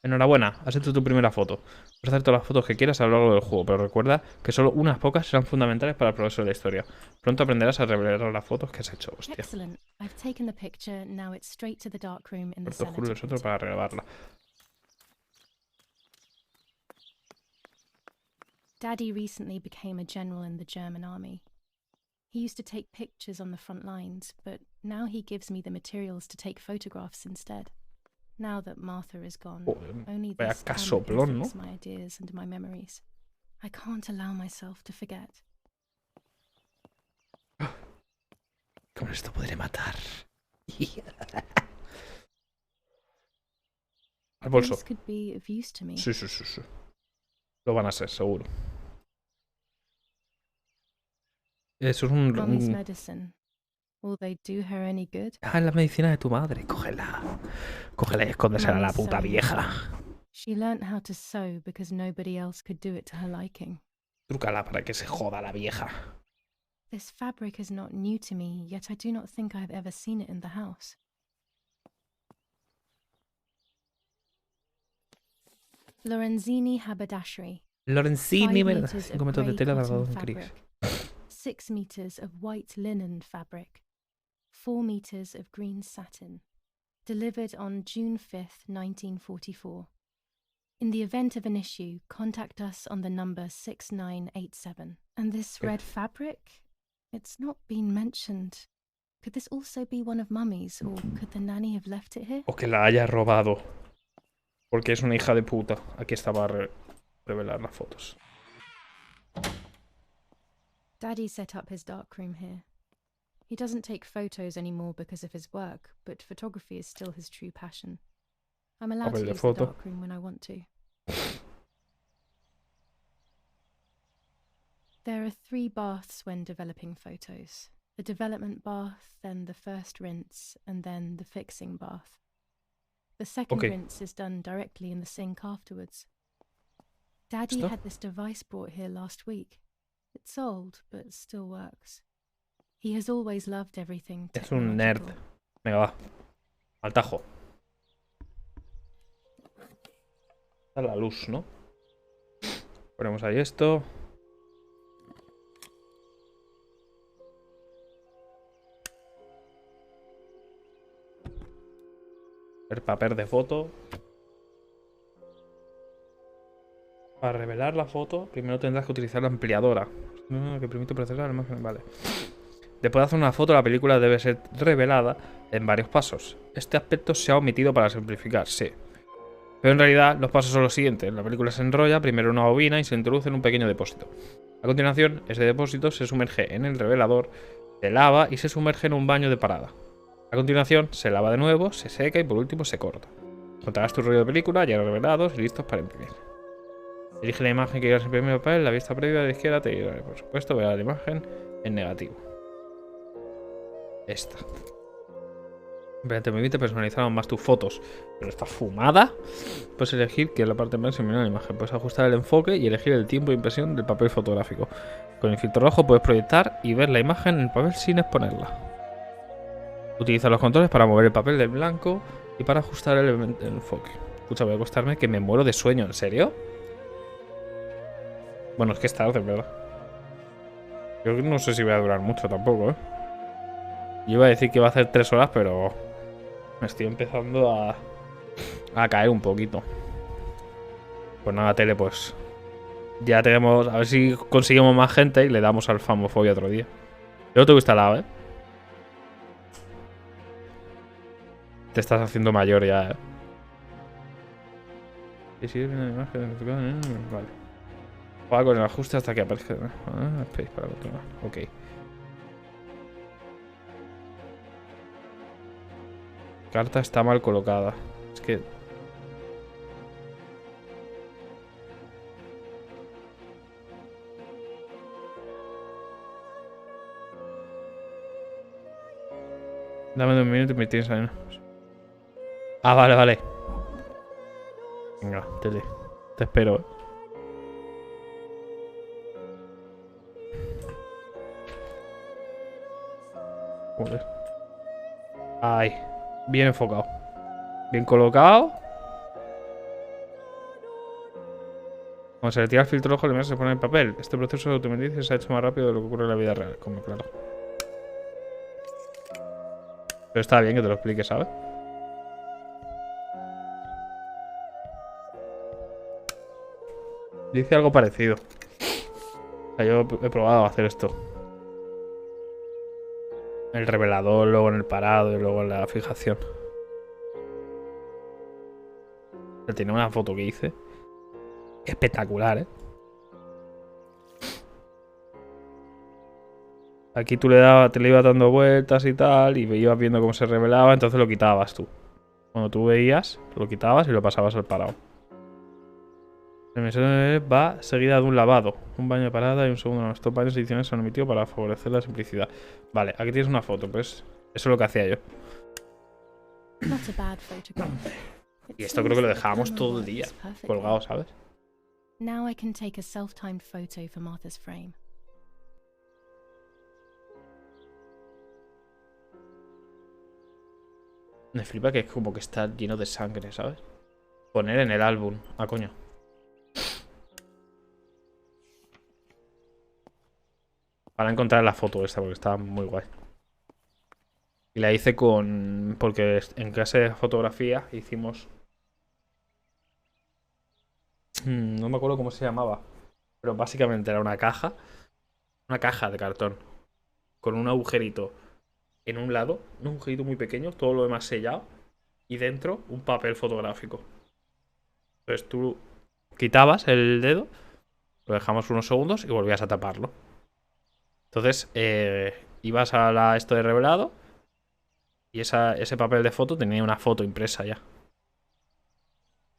Enhorabuena, has hecho tu primera foto. Puedes hacer todas las fotos que quieras a lo largo del juego, pero recuerda que solo unas pocas serán fundamentales para el progreso de la historia. Pronto aprenderás a revelar las fotos que has hecho. Hostia.
Excellent. I've taken the picture. Now it's straight to the dark room in the
Puerto oscuro es otro para regrabarla.
Daddy recently became a general in the German army. He used to take pictures on the front lines, but now he gives me the materials to take photographs instead. Now that Martha is gone, only this camera can fix my ideas and my memories. I can't allow myself to forget.
Con esto podré matar. Al bolso.
This could be of use to me.
Sí. Lo van a ser, seguro. Eso es
Mommy's medicine. Will they do her any good?
Ah, la medicina de tu madre. Cógela. Cógela y escóndesela a la puta vieja.
She learned how to sew because nobody else could do it to her liking.
Trúcala para que se joda la vieja.
This fabric is not new to me, yet I do not think I have ever seen it in the house. Lorenzini haberdashery.
Lorenzini,
5
¿verdad?
meters
5
of
metros de
grey
tela de
cotton
algodón gris.
fabric. 6 meters of white linen fabric. 4 meters of green satin. Delivered on June 5th, 1944. In the event of an issue, contact us on the number 6987. And this red fabric? It's not been mentioned. Could this also be one of Mummy's, or could the nanny have left it here?
O que la haya robado. Porque es una hija de puta. Aquí estaba a revelar las fotos.
Daddy set up his darkroom here. He doesn't take photos anymore because of his work, but photography is still his true passion. I'm allowed to use the darkroom when I want to. There are 3 baths when developing photos. The development bath, then the first rinse, and then the fixing bath. The second rinse is done directly in the sink afterwards. Daddy had this device brought here last week. It's old, but still works. He has always loved everything
Es un nerd. Venga, va. Al tajo. Está la luz, ¿no? Ponemos ahí esto. El papel de foto. Para revelar la foto, primero tendrás que utilizar la ampliadora. Que permite procesar la imagen. Vale. Después de hacer una foto, la película debe ser revelada en varios pasos. Este aspecto se ha omitido para simplificar, sí. Pero en realidad los pasos son los siguientes. La película se enrolla primero en una bobina y se introduce en un pequeño depósito. A continuación, ese depósito se sumerge en el revelador, se lava y se sumerge en un baño de parada. A continuación, se lava de nuevo, se seca y por último se corta. Encontrarás tu rollo de película ya revelados y listos para imprimir. Elige la imagen que quieras imprimir en papel, la vista previa de la izquierda te dirá, por supuesto, verá la imagen en negativo. Esta. Te permite personalizar aún más tus fotos. Pero está fumada. Puedes elegir que es la parte máxima de la imagen. Puedes ajustar el enfoque y elegir el tiempo de impresión del papel fotográfico. Con el filtro rojo puedes proyectar y ver la imagen en el papel sin exponerla. Utiliza los controles para mover el papel del blanco y para ajustar el enfoque. Escucha, voy a acostarme que me muero de sueño. ¿En serio? Bueno, es que es tarde, ¿verdad? Yo no sé si voy a durar mucho tampoco, ¿eh? Yo iba a decir que iba a hacer 3 horas, pero me estoy empezando a caer un poquito. Pues nada, tele, pues ya tenemos... A ver si conseguimos más gente y le damos al Famofobia otro día. Yo lo tengo instalado, ¿eh? Te estás haciendo mayor ya, ¿eh? Y si viene la imagen... Vale. Juega con el ajuste hasta que aparezca... Space para controlar. Ok. Carta está mal colocada. Es que... Dame 2 minutos y me tienes ahí. Ah, vale, vale. Venga, tele. Te espero, ¿eh? Joder. Ay. Bien enfocado. Bien colocado. Cuando se retira el filtro rojo, la imagen se pone en papel. Este proceso de automatización se ha hecho más rápido de lo que ocurre en la vida real, como claro. Pero está bien que te lo explique, ¿sabes? Dice algo parecido. O sea, yo he probado a hacer esto. El revelador, luego en el parado y luego en la fijación. Tiene una foto que hice. Espectacular, ¿eh? Aquí tú te le ibas dando vueltas y tal, y ibas viendo cómo se revelaba, entonces lo quitabas tú. Cuando tú veías, lo quitabas y lo pasabas al parado. La emisión va seguida de un lavado, un baño de parada y un segundo. Estos baños ediciones se han omitido para favorecer la simplicidad. Vale, aquí tienes una foto, pues eso es lo que hacía yo. Y esto creo que lo dejábamos todo el día colgado, ¿sabes?
Now I can take a self-timed photo for Martha's frame.
Me flipa que es como que está lleno de sangre, ¿sabes? Poner en el álbum. Ah, coño. Para encontrar la foto esta, porque está muy guay. Y la hice con... Porque en clase de fotografía hicimos... No me acuerdo cómo se llamaba. Pero básicamente era una caja. Una caja de cartón. Con un agujerito en un lado. Un agujerito muy pequeño. Todo lo demás sellado. Y dentro un papel fotográfico. Entonces tú quitabas el dedo. Lo dejamos unos segundos y volvías a taparlo. Entonces ibas a esto de revelado. Y ese papel de foto tenía una foto impresa ya.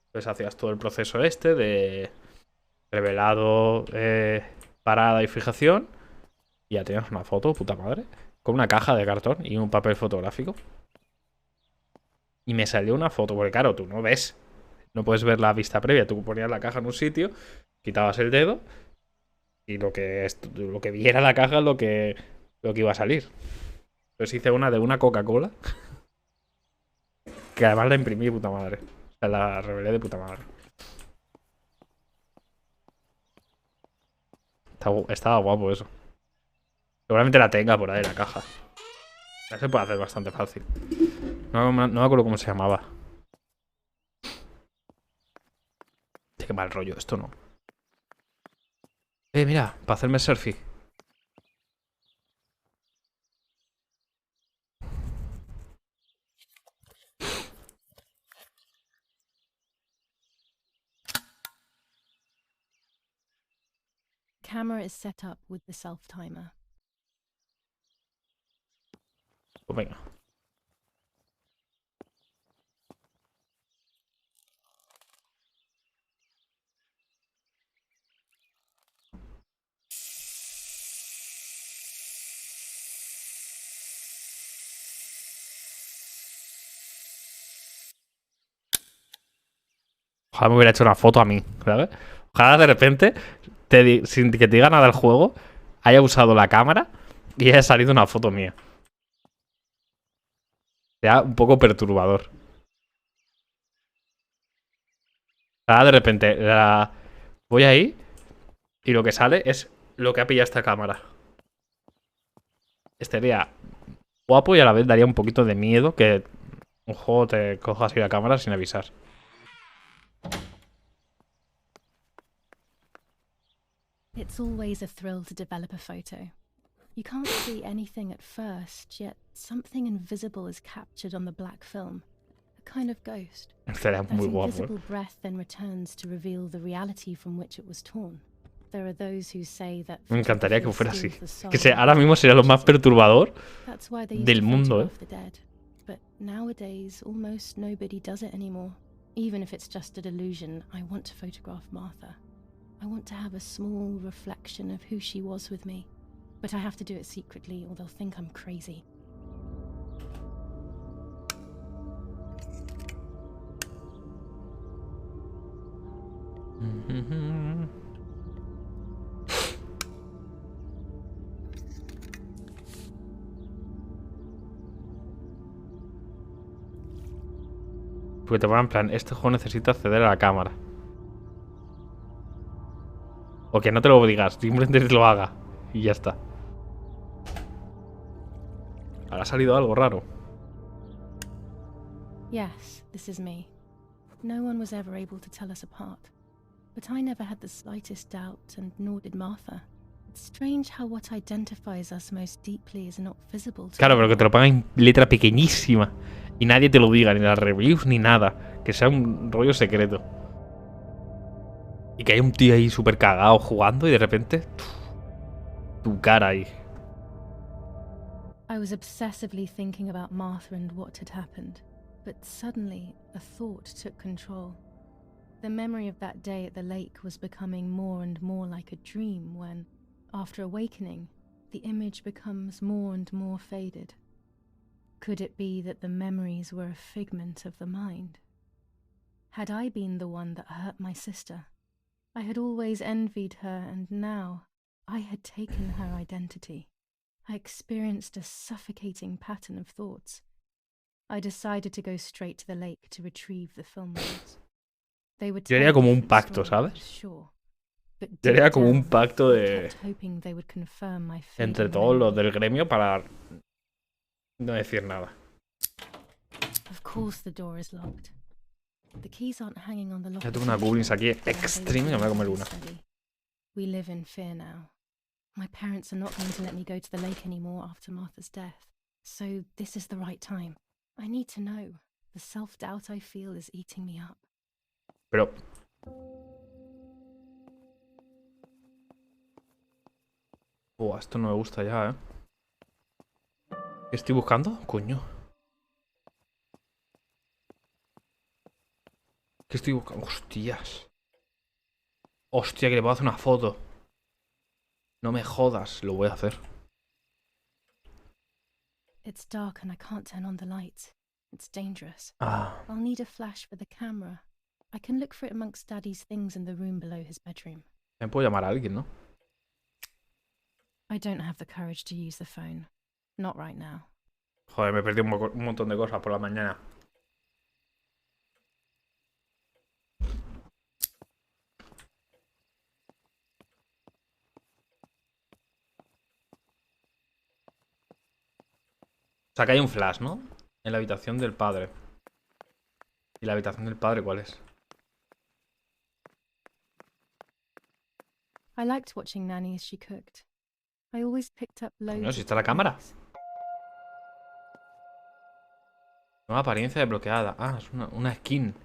Entonces hacías todo el proceso este de revelado, parada y fijación. Y ya tenías una foto, puta madre. Con una caja de cartón y un papel fotográfico. Y me salió una foto, porque claro, tú no ves. No puedes ver la vista previa. Tú ponías la caja en un sitio, quitabas el dedo. Y lo que viera la caja es lo que iba a salir. Entonces hice una de una Coca-Cola. Que además la imprimí de puta madre. O sea, la revelé de puta madre. Estaba guapo eso. Seguramente la tenga por ahí la caja. Ya se puede hacer bastante fácil. No me acuerdo cómo se llamaba. Qué mal rollo, esto no. Mira, para hacerme selfie.
Camera is set up with the self-timer.
Pues venga. Ojalá me hubiera hecho una foto a mí, ¿sabes? Ojalá de repente, sin que te diga nada del juego, haya usado la cámara y haya salido una foto mía. Sea un poco perturbador. Ojalá de repente voy ahí y lo que sale es lo que ha pillado esta cámara. Estaría guapo y a la vez daría un poquito de miedo que un juego te coja así la cámara sin avisar.
It's always a thrill to develop a photo. You can't see anything at first, yet something invisible is captured on the black film. A kind of ghost.
Estaría muy
That
guapo,
invisible breath then returns to reveal the reality from which it was torn. There are those who say that
Me encantaría que fuera así.
photography steals the soul.
Ahora mismo sería lo más perturbador
That's why they used
del
to
mundo,
photograph the dead. But nowadays, almost nobody does it anymore. Even if it's just a delusion, I want to photograph Martha. I want to have a small reflection of who she was with me. But I have to do it secretly or they'll think I'm crazy.
Porque te van en plan, este juego necesita acceder a la cámara. O que no te lo digas, simplemente lo haga. Y ya está. Ahora ha salido algo raro.
Yes, this is me. No one was ever able to tell us apart. But I never had the slightest doubt, and nor did Martha. It's strange how what identifies us most deeply is not visible to
Claro, pero que te lo pongan en letra pequeñísima. Y nadie te lo diga, ni las reviews, ni nada. Que sea un rollo secreto. Y que haya un tío ahí súper cagado jugando y de repente... tu cara ahí.
I was obsessively thinking about Martha and what had happened. But suddenly, a thought took control. The memory of that day at the lake was becoming more and more like a dream when, after awakening, the image becomes more and more faded. Could it be that the memories were a figment of the mind? Had I been the one that hurt my sister? I had always envied her, and now I had taken her identity. I experienced a suffocating pattern of thoughts. I decided to go straight to the lake to retrieve the film rolls. They would
Yo
tell
haría
a
como un
different
pacto,
story, I was
¿sabes?
sure. But
Yo haría
deep
como un
down,
pacto
I
de
kept hoping they would confirm my
entre
fading
todos los
memory.
del gremio para no decir nada.
Of course the door is locked. The keys aren't hanging on the lock.
Ya tengo una goblins aquí extreme que me voy a comer una.
We live in fear now. My parents are not going to let me go to the lake anymore after Martha's death. So this is the right time. I need to know. The self-doubt I feel is eating me up.
Pero... esto no me gusta ya, ¿eh? ¿Qué estoy buscando? Coño. ¿Qué estoy buscando? Hostias. Hostia, que le puedo hacer una foto. No me jodas, lo voy a hacer.
It's dark and I can't turn on the lights. It's dangerous.
Ah.
I'll need a flash for the camera. I can look for it amongst Daddy's things in the room below his bedroom.
Me puedo llamar a alguien, ¿no?
I don't have the courage to use the phone. Not right now.
Joder, me perdí un montón de cosas por la mañana. O sea, que hay un flash, ¿no? En la habitación del padre. ¿Y la habitación del padre cuál es?
I liked watching Nanny as she cooked. I always picked up loads.
Coño, si está la cámara. Nueva apariencia desbloqueada. Ah, es una skin.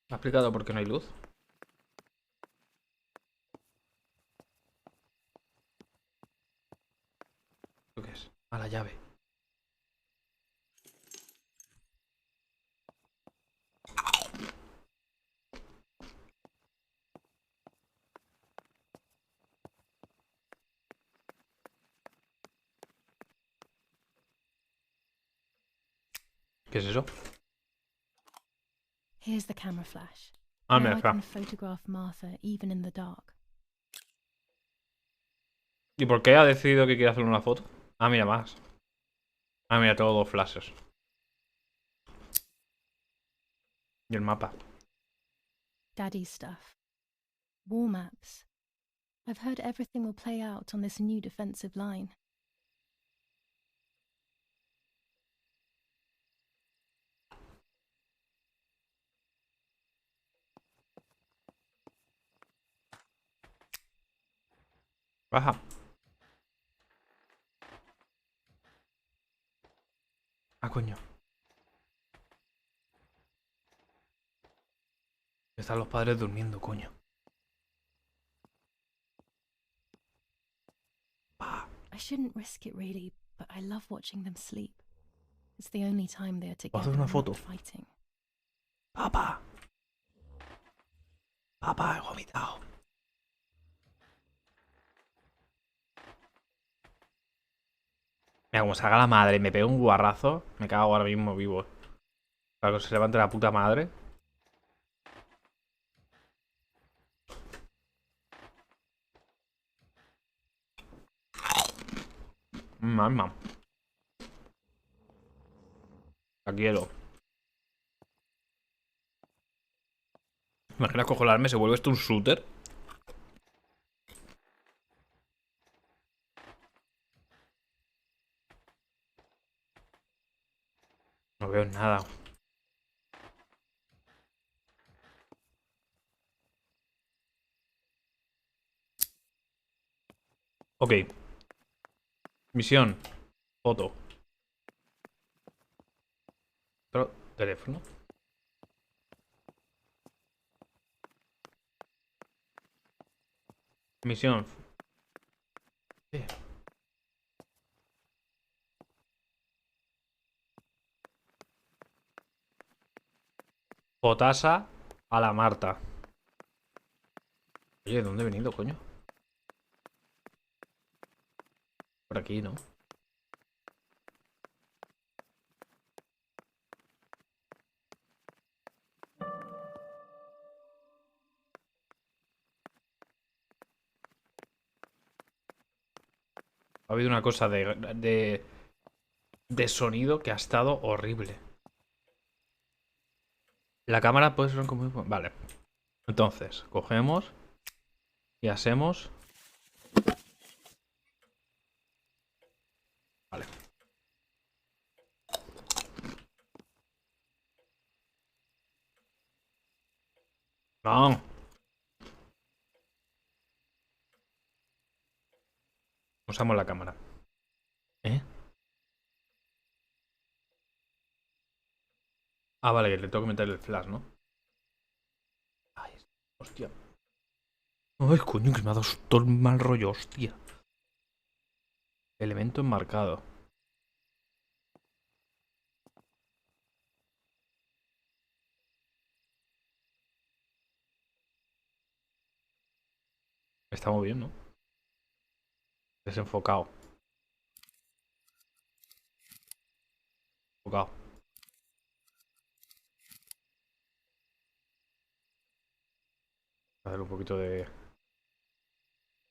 ¿Me ha explicado por qué no hay luz? ¿Qué es? Ah, la llave. ¿Qué es eso?
Here's the camera flash.
Ah,
Now
mira,
I
acá.
can photograph Martha even in the dark.
¿Y por qué ha decidido que quiere hacer una foto? Ah, mira, más. Ah, mira, tengo dos flashes. Y el mapa.
Daddy's stuff. War maps. I've heard everything will play out on this new defensive line.
Baja. Ah, coño. Están los padres durmiendo, coño.
I shouldn't risk it really, but I love watching them sleep. It's the only time they are
¿Puedo
together
hacer una
and
foto?
not fighting.
Papá. Papá, he vomitado. Mira, como salga la madre y me pega un guarrazo, me cago ahora mismo vivo. Para que se levante la puta madre. Mamá. La quiero. Imagina cojo el arma y se vuelve esto un shooter. No veo nada. Ok. Misión. Foto. Otro teléfono. Misión. ¿Qué? Potasa a la Marta. Oye, ¿de dónde he venido, coño? Por aquí, ¿no? Ha habido una cosa de sonido que ha estado horrible. La cámara puede ser como... Vale. Entonces, cogemos y hacemos... Vale. No. Usamos la cámara. ¿Eh? Ah, vale, que le tengo que meter el flash, ¿no? Ay, hostia. Ay, coño, que me ha dado todo el mal rollo, hostia. Elemento enmarcado. Está muy bien, ¿no? Desenfocado. Enfocado. A dar un poquito de...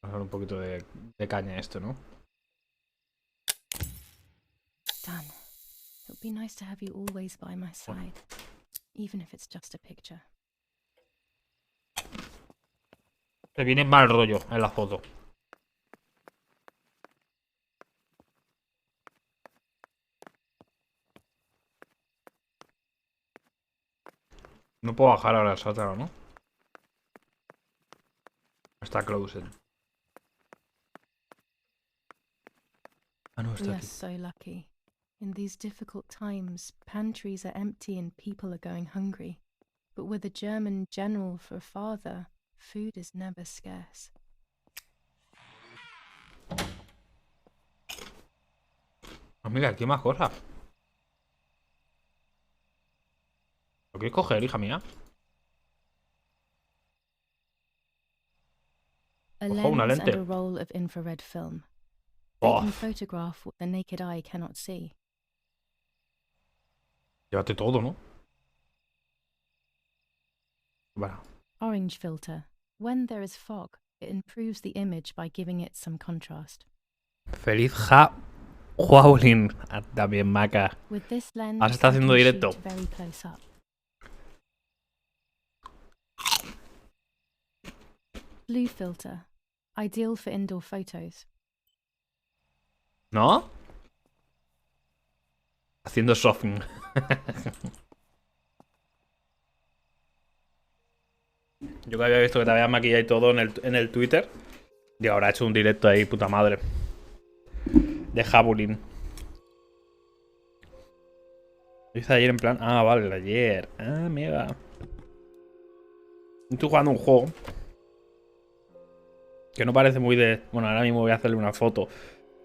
A dar un poquito de caña a esto, ¿no?
Dan, it would be nice to have you always by my side, even if it's just a picture.
Se viene mal rollo en la foto. No puedo bajar ahora el sótano, ¿no? Está closed. Ah, no,
We
está
are
aquí.
so lucky. In these difficult times, pantries are empty and people are going hungry. But with a German general for a father, food is never scarce.
Ah, mira, aquí hay más cosas. ¿Lo quieres coger, hija mía?
A
Ojo, una
lens and
lente.
a roll of infrared film. They
Oh,
can photograph what the naked eye cannot see.
llévate todo, ¿no? Bueno.
Orange filter. When there is fog, it improves the image by giving it some contrast.
Feliz Halloween. También, Maca.
With this lens,
Ahora está
you
haciendo
can
directo.
shoot very close up. Blue filter. Ideal for indoor photos.
¿No? Haciendo shopping. Yo que había visto que te habías maquillado y todo en el Twitter. Y ahora he hecho un directo ahí, puta madre. De Halloween. Lo hice ayer en plan... Ah, vale, ayer. Ah, mira. Estoy jugando un juego. Que no parece muy de... Bueno, ahora mismo voy a hacerle una foto.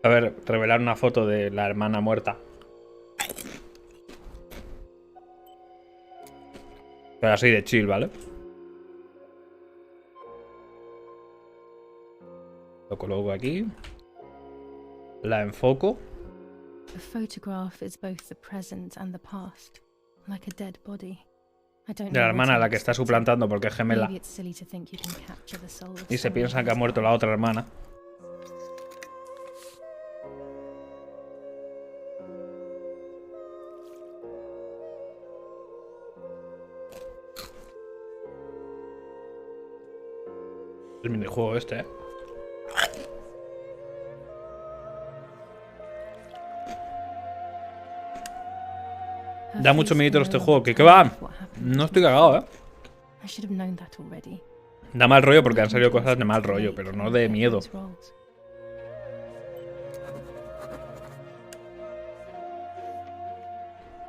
A ver, revelar una foto de la hermana muerta. Pero así de chill, ¿vale? Lo coloco aquí. La enfoco.
A photograph is both the present and the past, like a dead body. I don't
De la
know what
hermana,
I'm
la que está
expecting.
suplantando porque es gemela.
Maybe it's silly to think you can capture the soul of
Y se
someone
piensa que ha
who's
muerto
died.
la otra hermana. El minijuego este, ¿eh?
Her
Da mucho
face
miedito
can
este
no
juego.
longer
¿Qué va?
tell what happened
No
to
estoy
me.
cagado, ¿eh?
I should have known that already.
Da mal rollo porque han salido
Maybe
cosas de
it's
mal
too
rollo,
late
pero
to
no de
get
miedo.
those roles.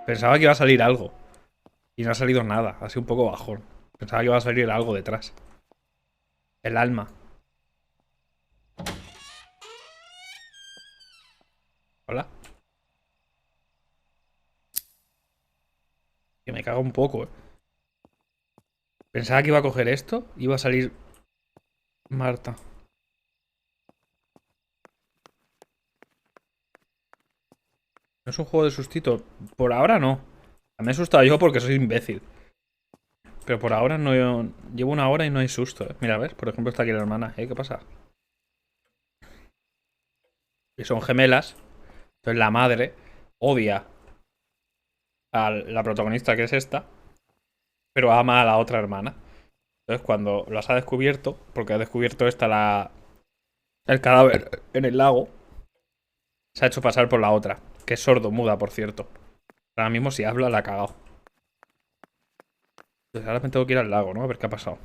Pensaba que iba a salir algo. Y no ha salido nada. Ha sido un poco bajón. Pensaba que iba a salir algo detrás. El alma. Hola. Que me cago un poco, ¿eh? Pensaba que iba a coger esto y iba a salir Marta. No es un juego de sustito. Por ahora no. Me he asustado yo porque soy imbécil. Pero por ahora no. Llevo una hora y no hay susto. Mira, a ver. Por ejemplo, está aquí la hermana. ¿Qué pasa? Y son gemelas. Entonces la madre odia a la protagonista, que es esta, pero ama a la otra hermana. Entonces cuando las ha descubierto, porque ha descubierto el cadáver en el lago, se ha hecho pasar por la otra, que es sordo-muda, por cierto. Ahora mismo si habla la ha cagado. Entonces ahora me tengo que ir al lago, ¿no? A ver qué ha pasado.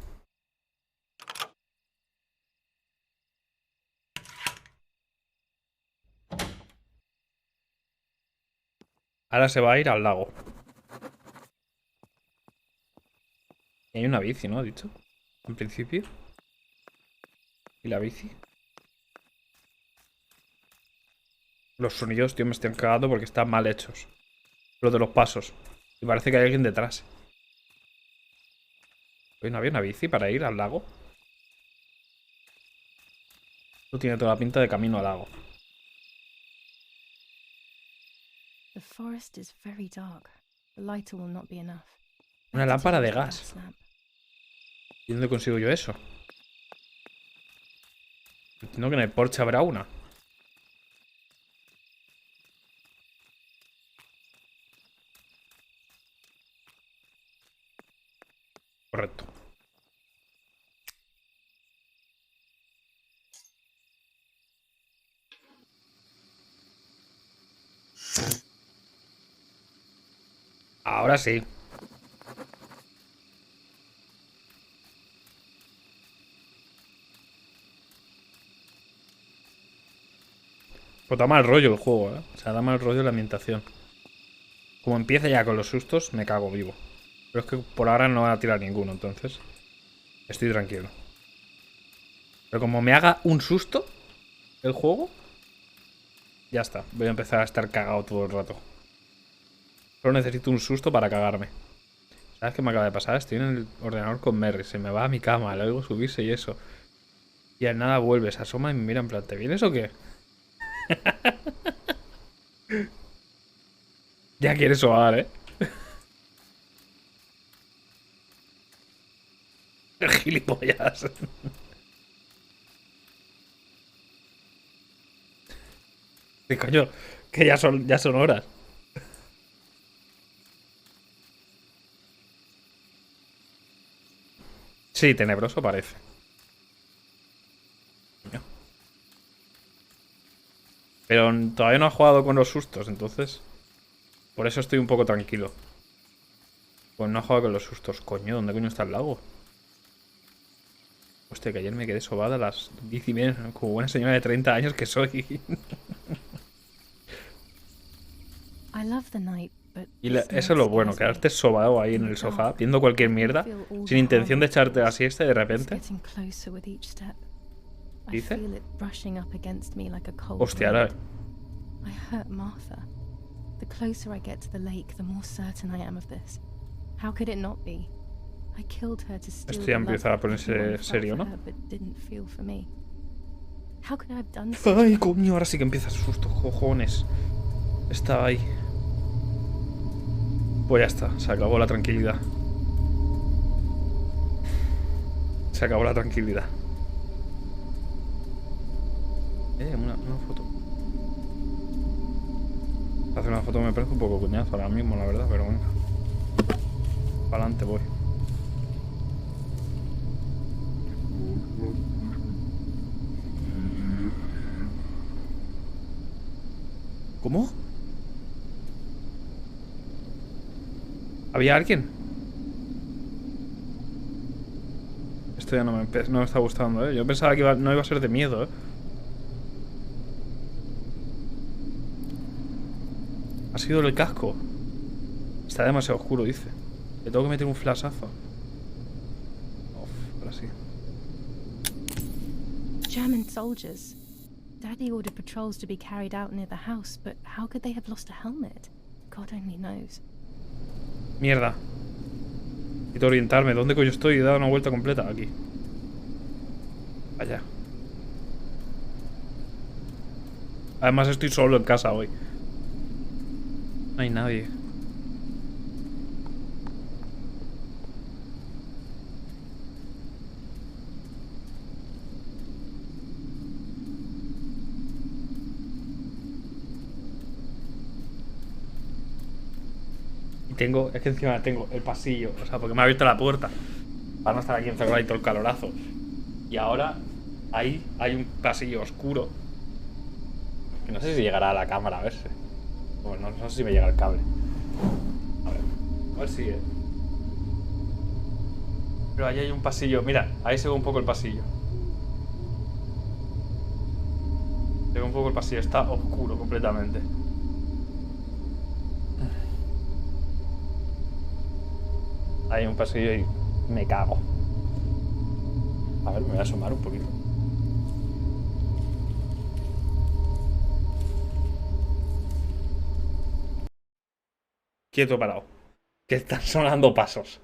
Ahora se va a ir al lago. Y hay una bici, ¿no? ¿Ha dicho? En principio. ¿Y la bici? Los sonidos, tío, me están cagando porque están mal hechos. Los de los pasos. Y parece que hay alguien detrás. Oye, ¿no había una bici para ir al lago? Esto tiene toda la pinta de camino al lago.
The forest is very dark. The lighter will not be enough.
Una lámpara de gas. ¿Y dónde consigo yo eso? Entiendo que en el porche habrá una. Correcto. Ahora sí. Pues da mal rollo el juego, ¿eh? O sea, da mal rollo la ambientación. Como empieza ya con los sustos, me cago vivo. Pero es que por ahora no voy a tirar ninguno, entonces estoy tranquilo. Pero como me haga un susto el juego, ya está. Voy a empezar a estar cagado todo el rato. Solo necesito un susto para cagarme. ¿Sabes qué me acaba de pasar? Estoy en el ordenador con Merry. Se me va a mi cama, le oigo subirse y eso. Y al nada vuelve, se asoma y me mira en plan, ¿te vienes o qué? Ya quieres sobar, ¿eh? Gilipollas. ¿Qué coño? Que ya son horas. Sí, tenebroso parece. Pero todavía no ha jugado con los sustos, entonces... Por eso estoy un poco tranquilo. Pues no ha jugado con los sustos. Coño, ¿dónde coño está el lago? Hostia, que ayer me quedé sobada a las 10:30, como buena señora de 30 años que soy. Y eso es lo bueno, quedarte sobado ahí en el sofá, viendo cualquier mierda, sin intención de echarte la siesta y de repente... ¿Dice? Hostia, ahora...
The closer I get to the lake, the more certain I am of this. How could it not be? I killed her to steal
Esto ya empieza a ponerse serio, ¿no? Ay, coño, ahora sí que empieza el susto, cojones. Estaba ahí. Pues ya está, se acabó la tranquilidad. Se acabó la tranquilidad. Una foto. Hacer una foto me parece un poco cuñazo ahora mismo, la verdad, pero venga. Para adelante voy. ¿Cómo? ¿Había alguien? Esto ya no me está gustando, ¿eh? Yo pensaba que no iba a ser de miedo, ¿eh? Ha sido el casco. Está demasiado oscuro, dice. Le tengo que meter un flashazo. Ahora sí.
German soldiers. Daddy ordered patrols to be carried out near the house, but how could they have lost a helmet? God only knows.
Mierda. Necesito orientarme. ¿Dónde coño estoy? He dado una vuelta completa. Aquí. Vaya. Además estoy solo en casa hoy. No hay nadie. Y tengo, es que encima tengo el pasillo, o sea, porque me ha abierto la puerta para no estar aquí encerrado y todo el calorazo. Y ahora ahí hay un pasillo oscuro que no sé si llegará a la cámara a verse. Bueno, no sé si me llega el cable. A ver si pero ahí hay un pasillo, mira, ahí se ve un poco el pasillo. Se ve un poco el pasillo, está oscuro completamente. Hay un pasillo y me cago. A ver, me voy a asomar un poquito. Quieto parado. Que están sonando pasos.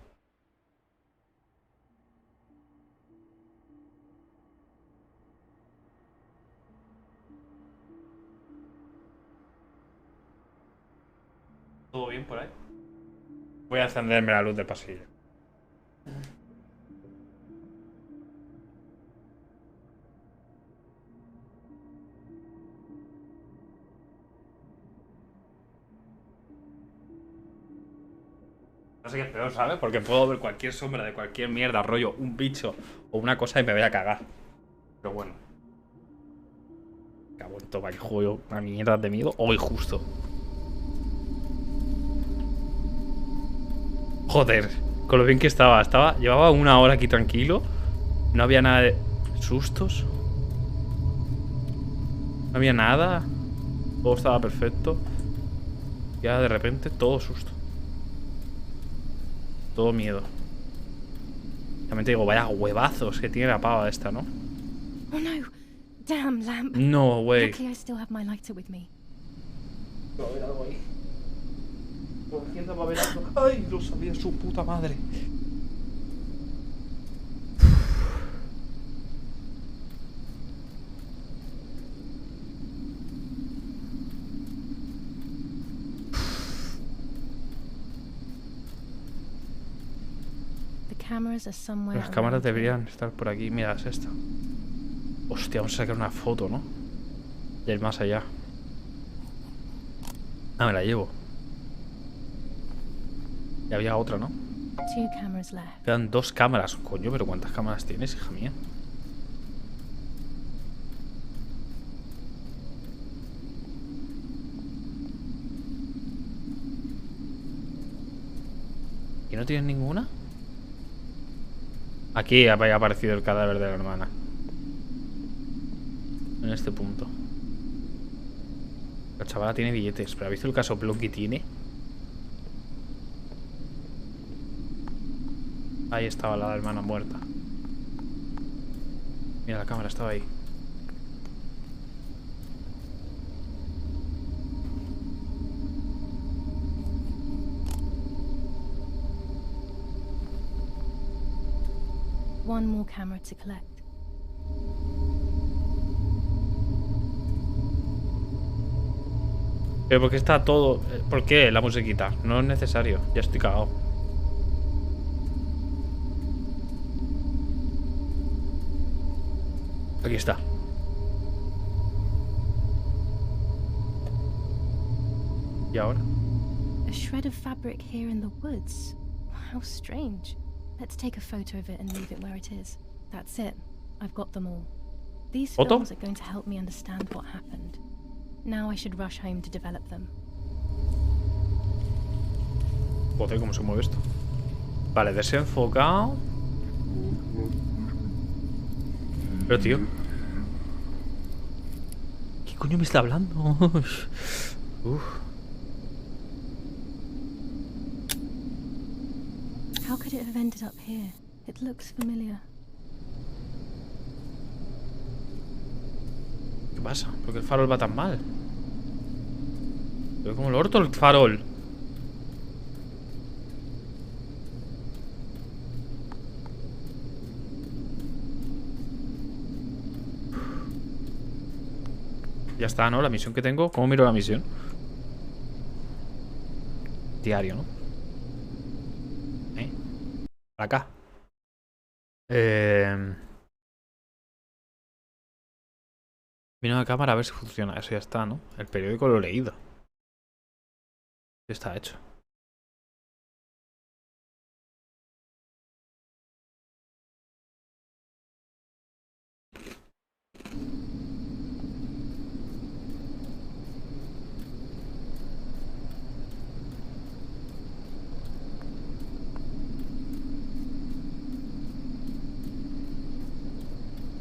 ¿Todo bien por ahí? Voy a encenderme la luz del pasillo. No sé qué es peor, ¿sabes? Porque puedo ver cualquier sombra de cualquier mierda, rollo, un bicho o una cosa y me voy a cagar. Pero bueno. Cago en todo, que juego una mierda de miedo hoy justo. Joder, con lo bien que estaba. Llevaba una hora aquí tranquilo. No había nada de sustos. No había nada. Todo estaba perfecto. Y ahora de repente todo susto. Todo miedo. También te digo, vaya huevazos que tiene la pava esta, ¿no?
Oh no! Damn lamp.
No, way.
Luckily I still have my lighter with me.
Va a haber algo ahí. Por izquierda va a haber algo. ¡Ay! Lo sabía su puta madre.
The cameras are somewhere.
Las cámaras
around here.
deberían estar por aquí. Mira, es esta. Hostia, vamos a sacar una foto, ¿no? Del más allá. Ah, me la llevo. Y había otra, ¿no?
2 cameras left.
Quedan 2 cámaras. Coño, pero ¿cuántas cámaras tienes, hija mía? ¿Y no tienes ninguna? Aquí había aparecido el cadáver de la hermana. En este punto. La chavala tiene billetes. ¿Pero ha visto el casoplón que tiene? Ahí estaba la hermana muerta. Mira, la cámara estaba ahí.
One more camera to collect.
Pero porque está todo... ¿Por qué la musiquita? No es necesario. Ya estoy cagado. Aquí está. ¿Y ahora?
A shred of fabric here in the woods. How strange. Let's take a photo of it and leave it where it is. That's it. I've got them all. These
¿Foto?
films are going to help me understand what happened. Now I should rush home to develop them.
Joder, ¿cómo se mueve esto? Vale, desenfocado. Pero, tío. ¿Qué coño me está hablando? Uf.
How could it have ended up here? It looks familiar.
¿Qué pasa? ¿Por qué el farol va tan mal? Veo como el orto el farol. Ya está, ¿no? La misión que tengo. ¿Cómo miro la misión? Diario, ¿no? Acá. Vino a cámara a ver si funciona. Eso ya está, ¿no? El periódico lo he leído. Está hecho.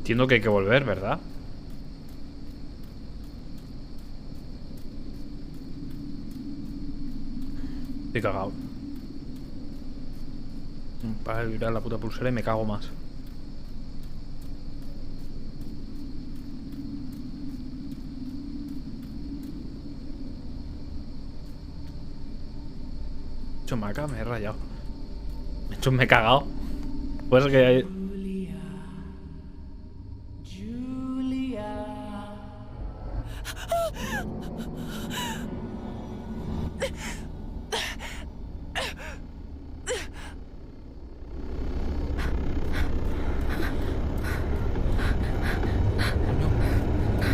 Entiendo que hay que volver, ¿verdad? Estoy cagado. Para vibrar la puta pulsera y me cago más. He hecho maca, me he rayado. De hecho, me he cagado. Pues que hay...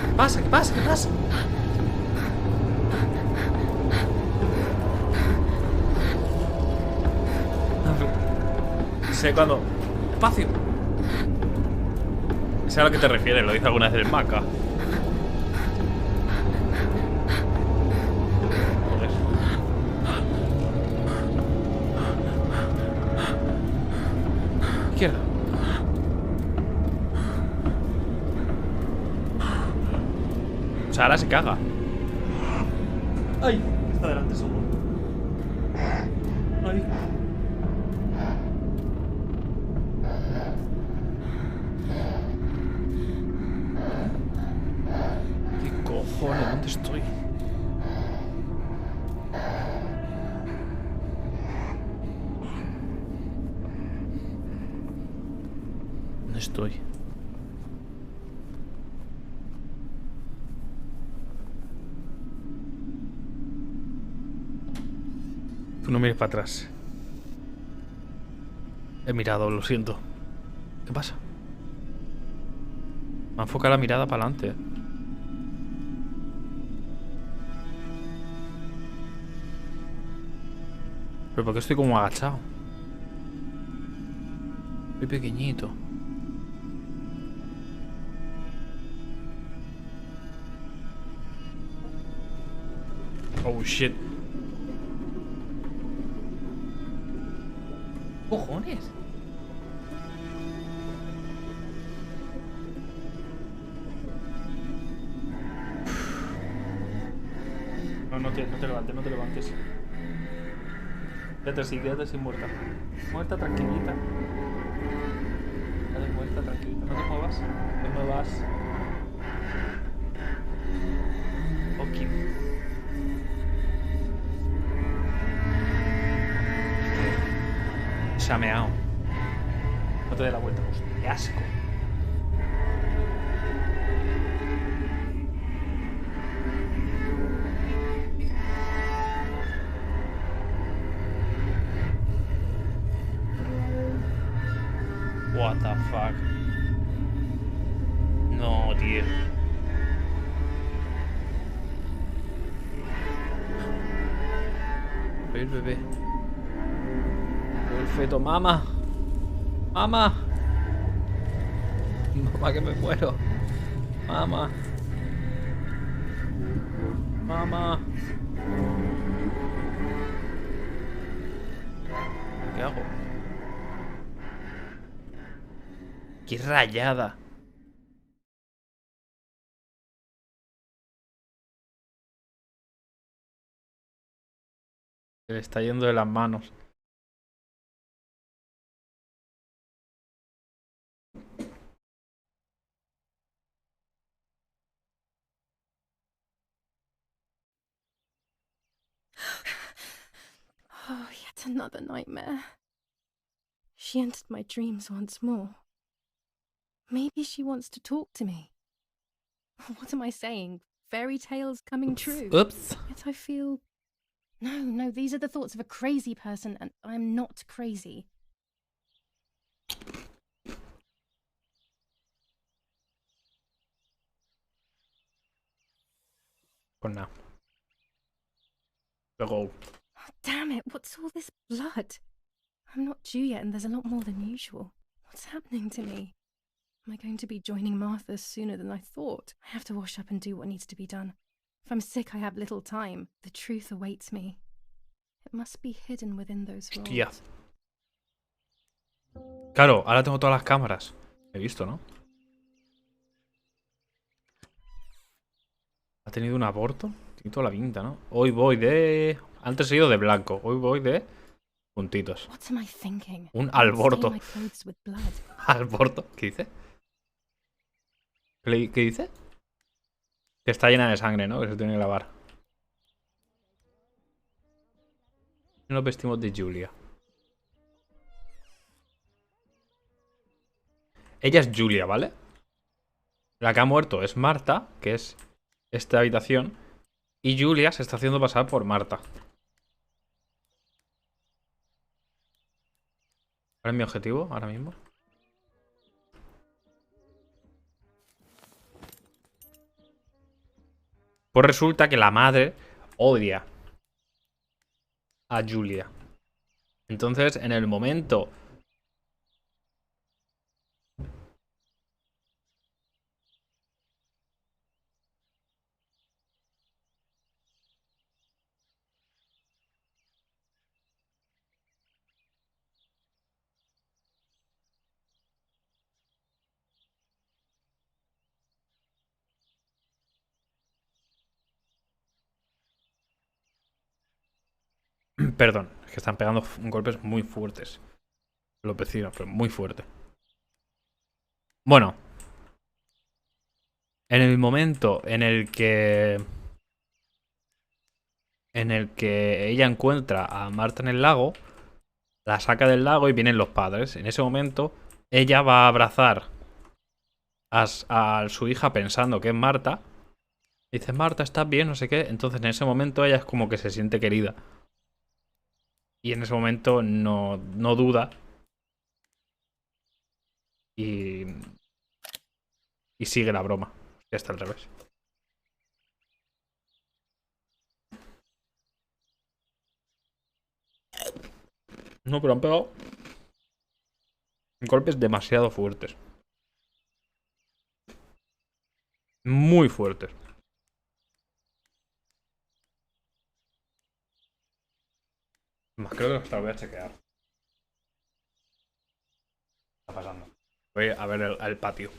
¿Qué pasa? ¿Qué pasa? ¿Qué pasa? Sé cuando... ¡Espacio! Sé a lo que te refieres, lo dice alguna vez el Maca. Joder. Izquierda. O sea, ahora se caga. ¡Ay! Está delante seguro. ¡Ay! ¿Qué cojones? ¿Dónde estoy? ¿Dónde estoy? Tú no mires para atrás. He mirado, lo siento. ¿Qué pasa? Me enfoca la mirada para adelante. ¿Pero por qué estoy como agachado? Soy pequeñito. Oh shit. ¿Cojones? No te levantes, no te levantes. Quédate así muerta. Muerta, tranquilita. Quédate muerta, tranquilita. No te muevas. No te muevas. Ok. Se ha meado. No te dé la vuelta, pues. ¡Qué asco! What the fuck? No, tío. Soy el bebé. Soy el feto, mamá. Mamá. Mamá, que me muero. Mamá. Mamá. ¿Qué hago? ¡Qué rayada! Se le está yendo de las manos.
Oh, yet another nightmare. She entered my dreams once more. Maybe she wants to talk to me. What am I saying? Fairy tales coming true.
Oops.
Yet I feel... No, these are the thoughts of a crazy person, and I'm not crazy.
Pues nada. Luego...
Oh, damn it, what's all this blood? I'm not due yet, and there's a lot more than usual. What's happening to me? Am I going to be joining Martha sooner than I thought? I have to wash up and do what needs to be done. If I'm sick, I have little time. The truth awaits me. It must be hidden within those rolls.
Hostia. Claro, ahora tengo todas las cámaras. He visto, ¿no? ¿Ha tenido un aborto? Tiene toda la pinta, ¿no? Hoy voy de... Antes he ido de blanco. Hoy voy de... puntitos.
What am I thinking?
Un
I won't stain
alborto.
my clothes with blood.
¿Alborto? ¿Qué dice? ¿Qué dice? Que está llena de sangre, ¿no? Que se tiene que lavar. Nos vestimos de Julia. Ella es Julia, ¿vale? La que ha muerto es Marta, que es esta habitación. Y Julia se está haciendo pasar por Marta. ¿Cuál es mi objetivo ahora mismo? Pues resulta que la madre odia a Julia. Entonces, en el momento... Perdón, es que están pegando golpes muy fuertes. Los vecinos, pero muy fuerte. Bueno. En el momento en el que... En el que ella encuentra a Marta en el lago, la saca del lago y vienen los padres. En ese momento, ella va a abrazar a su hija pensando que es Marta. Dice, Marta, ¿estás bien? No sé qué. Entonces, en ese momento, ella es como que se siente querida. Y en ese momento no duda. Y sigue la broma. Ya está al revés. No, pero han pegado golpes demasiado fuertes. Muy fuertes. Más creo que hasta lo voy a chequear. ¿Qué está pasando? Voy a ver el patio.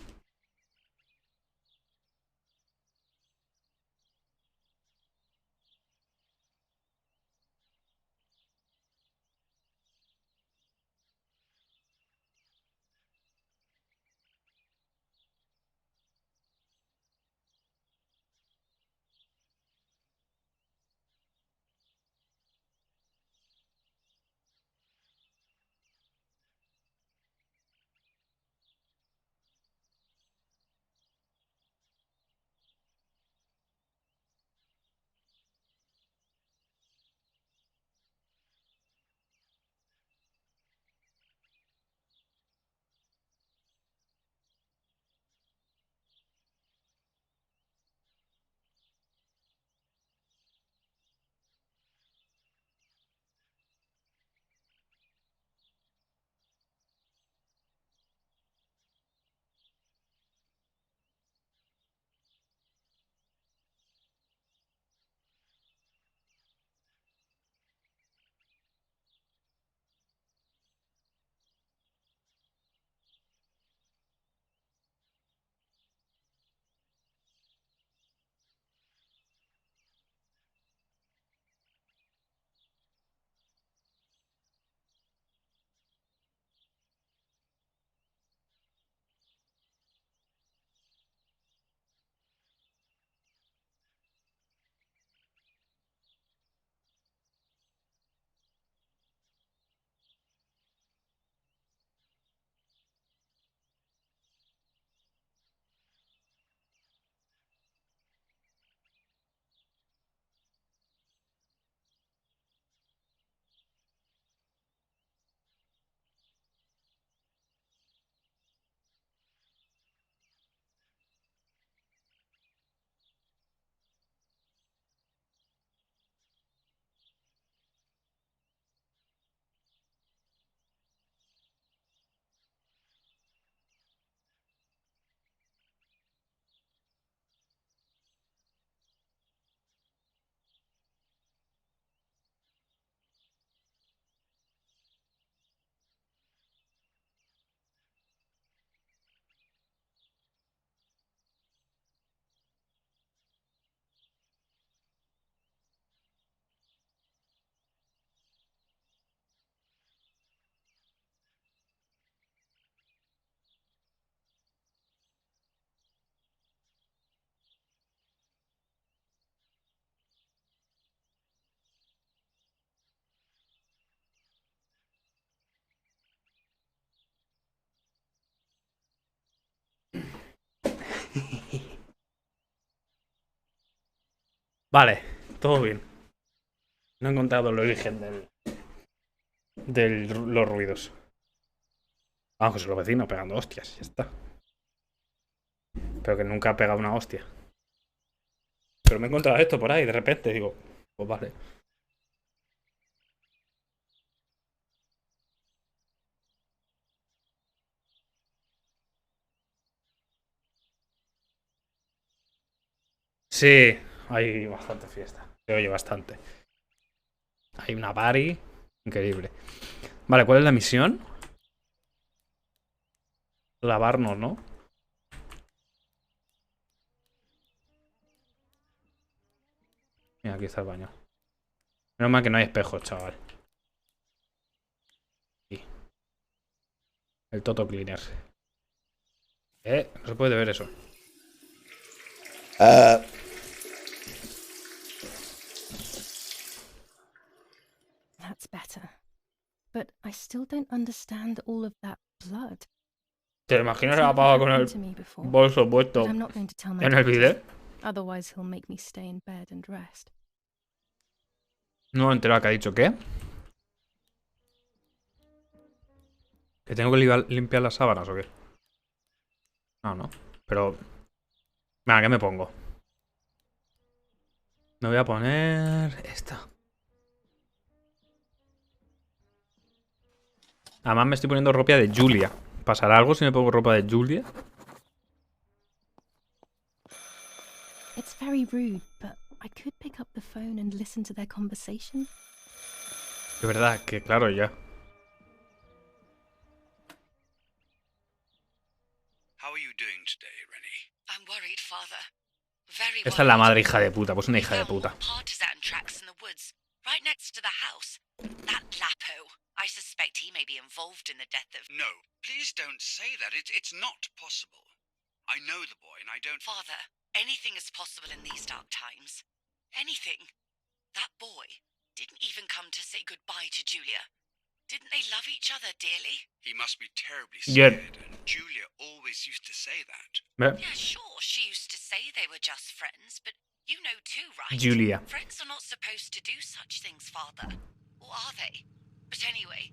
Vale, todo bien. No he encontrado el origen de los ruidos. Vamos, que son los vecinos pegando hostias, ya está. Pero que nunca ha pegado una hostia. Pero me he encontrado esto por ahí, de repente, digo, pues vale. Sí, hay bastante fiesta. Se oye bastante. Hay una party increíble. Vale, ¿cuál es la misión? Lavarnos, ¿no? Mira, aquí está el baño. Menos mal que no hay espejos, chaval. Aquí. El Toto Cleaner. No se puede ver eso.
That's better. But I still don't understand all of that blood.
¿Te imaginas
It's
la
never
pava con
happened
el
to me before,
bolso puesto
but I'm not going to tell my
en el
doctor.
vídeo?
Otherwise he'll make me stay in bed and rest.
No me he enterado que ha dicho qué. ¿Que tengo que limpiar las sábanas o qué? No, no. Pero... Venga, ¿qué me pongo? Me voy a poner... esta. Además me estoy poniendo ropa de Julia. ¿Pasará algo si me pongo ropa de Julia?
It's very rude, but I could pick up the phone and listen to their conversation.
De verdad, que claro, ya.
How are you doing today, Rennie?
I'm worried, Father. Very
Esta es la
worried.
madre hija de puta, pues una hija de
We found
puta.
more partisan tracks in the woods, right next to the house. That Lapo. I suspect he may be involved in the death of...
No, please don't say that. It's not possible. I know the boy and I don't...
Father, anything is possible in these dark times. Anything. That boy didn't even come to say goodbye to Julia. Didn't they love each other dearly?
He must be terribly
Yeah.
scared, and Julia always used to say that.
Yeah, sure, she used to say they were just friends, but you know too, right?
Julia.
Friends are not supposed to do such things, Father. Or are they? But anyway,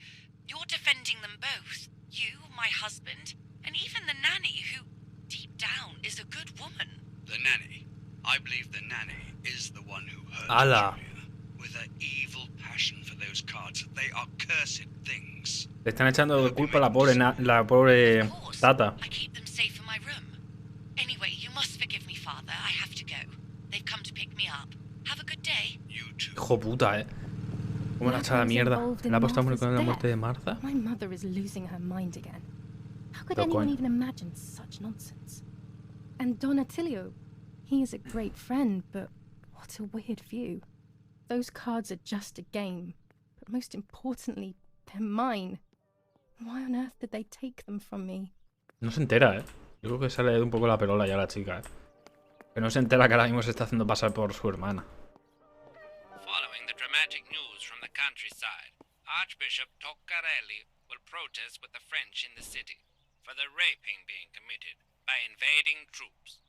you're defending them both. You, my husband, and even the nanny, who, deep down, is a good woman.
The nanny. I believe the nanny is the one who hurt
Ala.
Julia. With her evil passion for those cards. They are cursed things.
Le están echando de culpa a la pobre Tata.
I keep them safe in my room. Anyway, you must forgive me, Father. I have to go. They've come to pick me up. Have a good day.
You too.
Hijo puta, ¿Cómo la ha echado a la mierda? ¿Le ha puesto a con la muerte de Martha?
My mother is losing her mind again. How could
Pero
anyone
coño.
even imagine such nonsense? And Don Attilio, he is a great friend, but what a weird view. Those cards are just a game, but most importantly, they're mine. Why on earth did they take them from me?
No se entera, Yo creo que se le ha ido un poco la perola ya a la chica, Que no se entera que ahora mismo se está haciendo pasar por su hermana.
Following the dramatic news from the countryside, Archbishop Toccarelli will protest with the French in the city for the raping being committed by invading troops.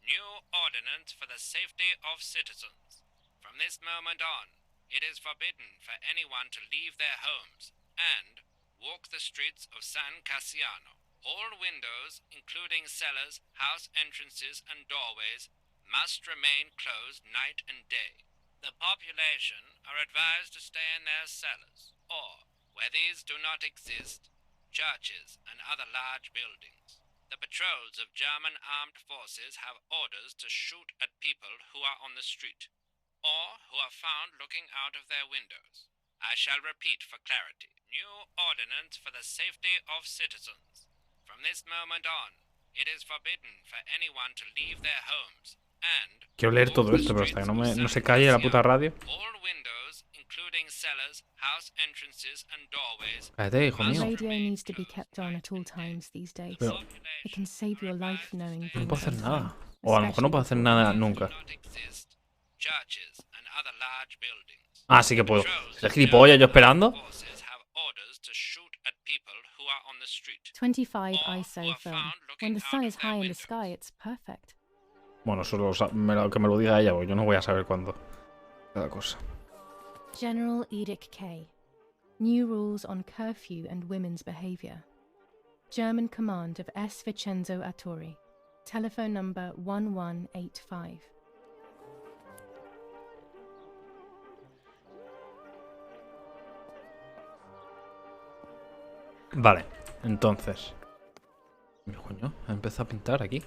New ordinance for the safety of citizens. From this moment on, it is forbidden for anyone to leave their homes and walk the streets of San Cassiano. All windows, including cellars, house entrances, and doorways, must remain closed night and day. The population are advised to stay in their cellars, or, where these do not exist, churches and other large buildings. The patrols of German armed forces have orders to shoot at people who are on the street, or who are found looking out of their windows. I shall repeat for clarity. New ordinance for the safety of citizens. From this moment on, it is forbidden for anyone to leave their homes and
Quiero leer todo esto, pero hasta que no se calle la puta radio.
all windows, including cellars, house entrances, and doorways.
Cállate, hijo
The
mío.
radio needs to be kept on at all times these days.
Pero
It can save your life knowing
no
things
puedo hacer
on
nada.
time,
O a lo mejor no puedo hacer nada nunca.
Do not exist. Churches and other large buildings.
Ah, sí que puedo. ¿Es gilipollas yo esperando?
Forces have orders to shoot at people who are on the street.
25
Or who
ISO
are
film.
found
When
looking
the
out
sun
of
is
their
high in the
windows.
sky, it's perfect.
Bueno, solo que me lo diga ella, porque yo no voy a saber cuándo. Cada cosa.
General Edict K. New rules on curfew and women's behavior. German command of S. Vincenzo Arturi. Telephone number 1185.
Vale, entonces. Coño, ha empezado a pintar aquí.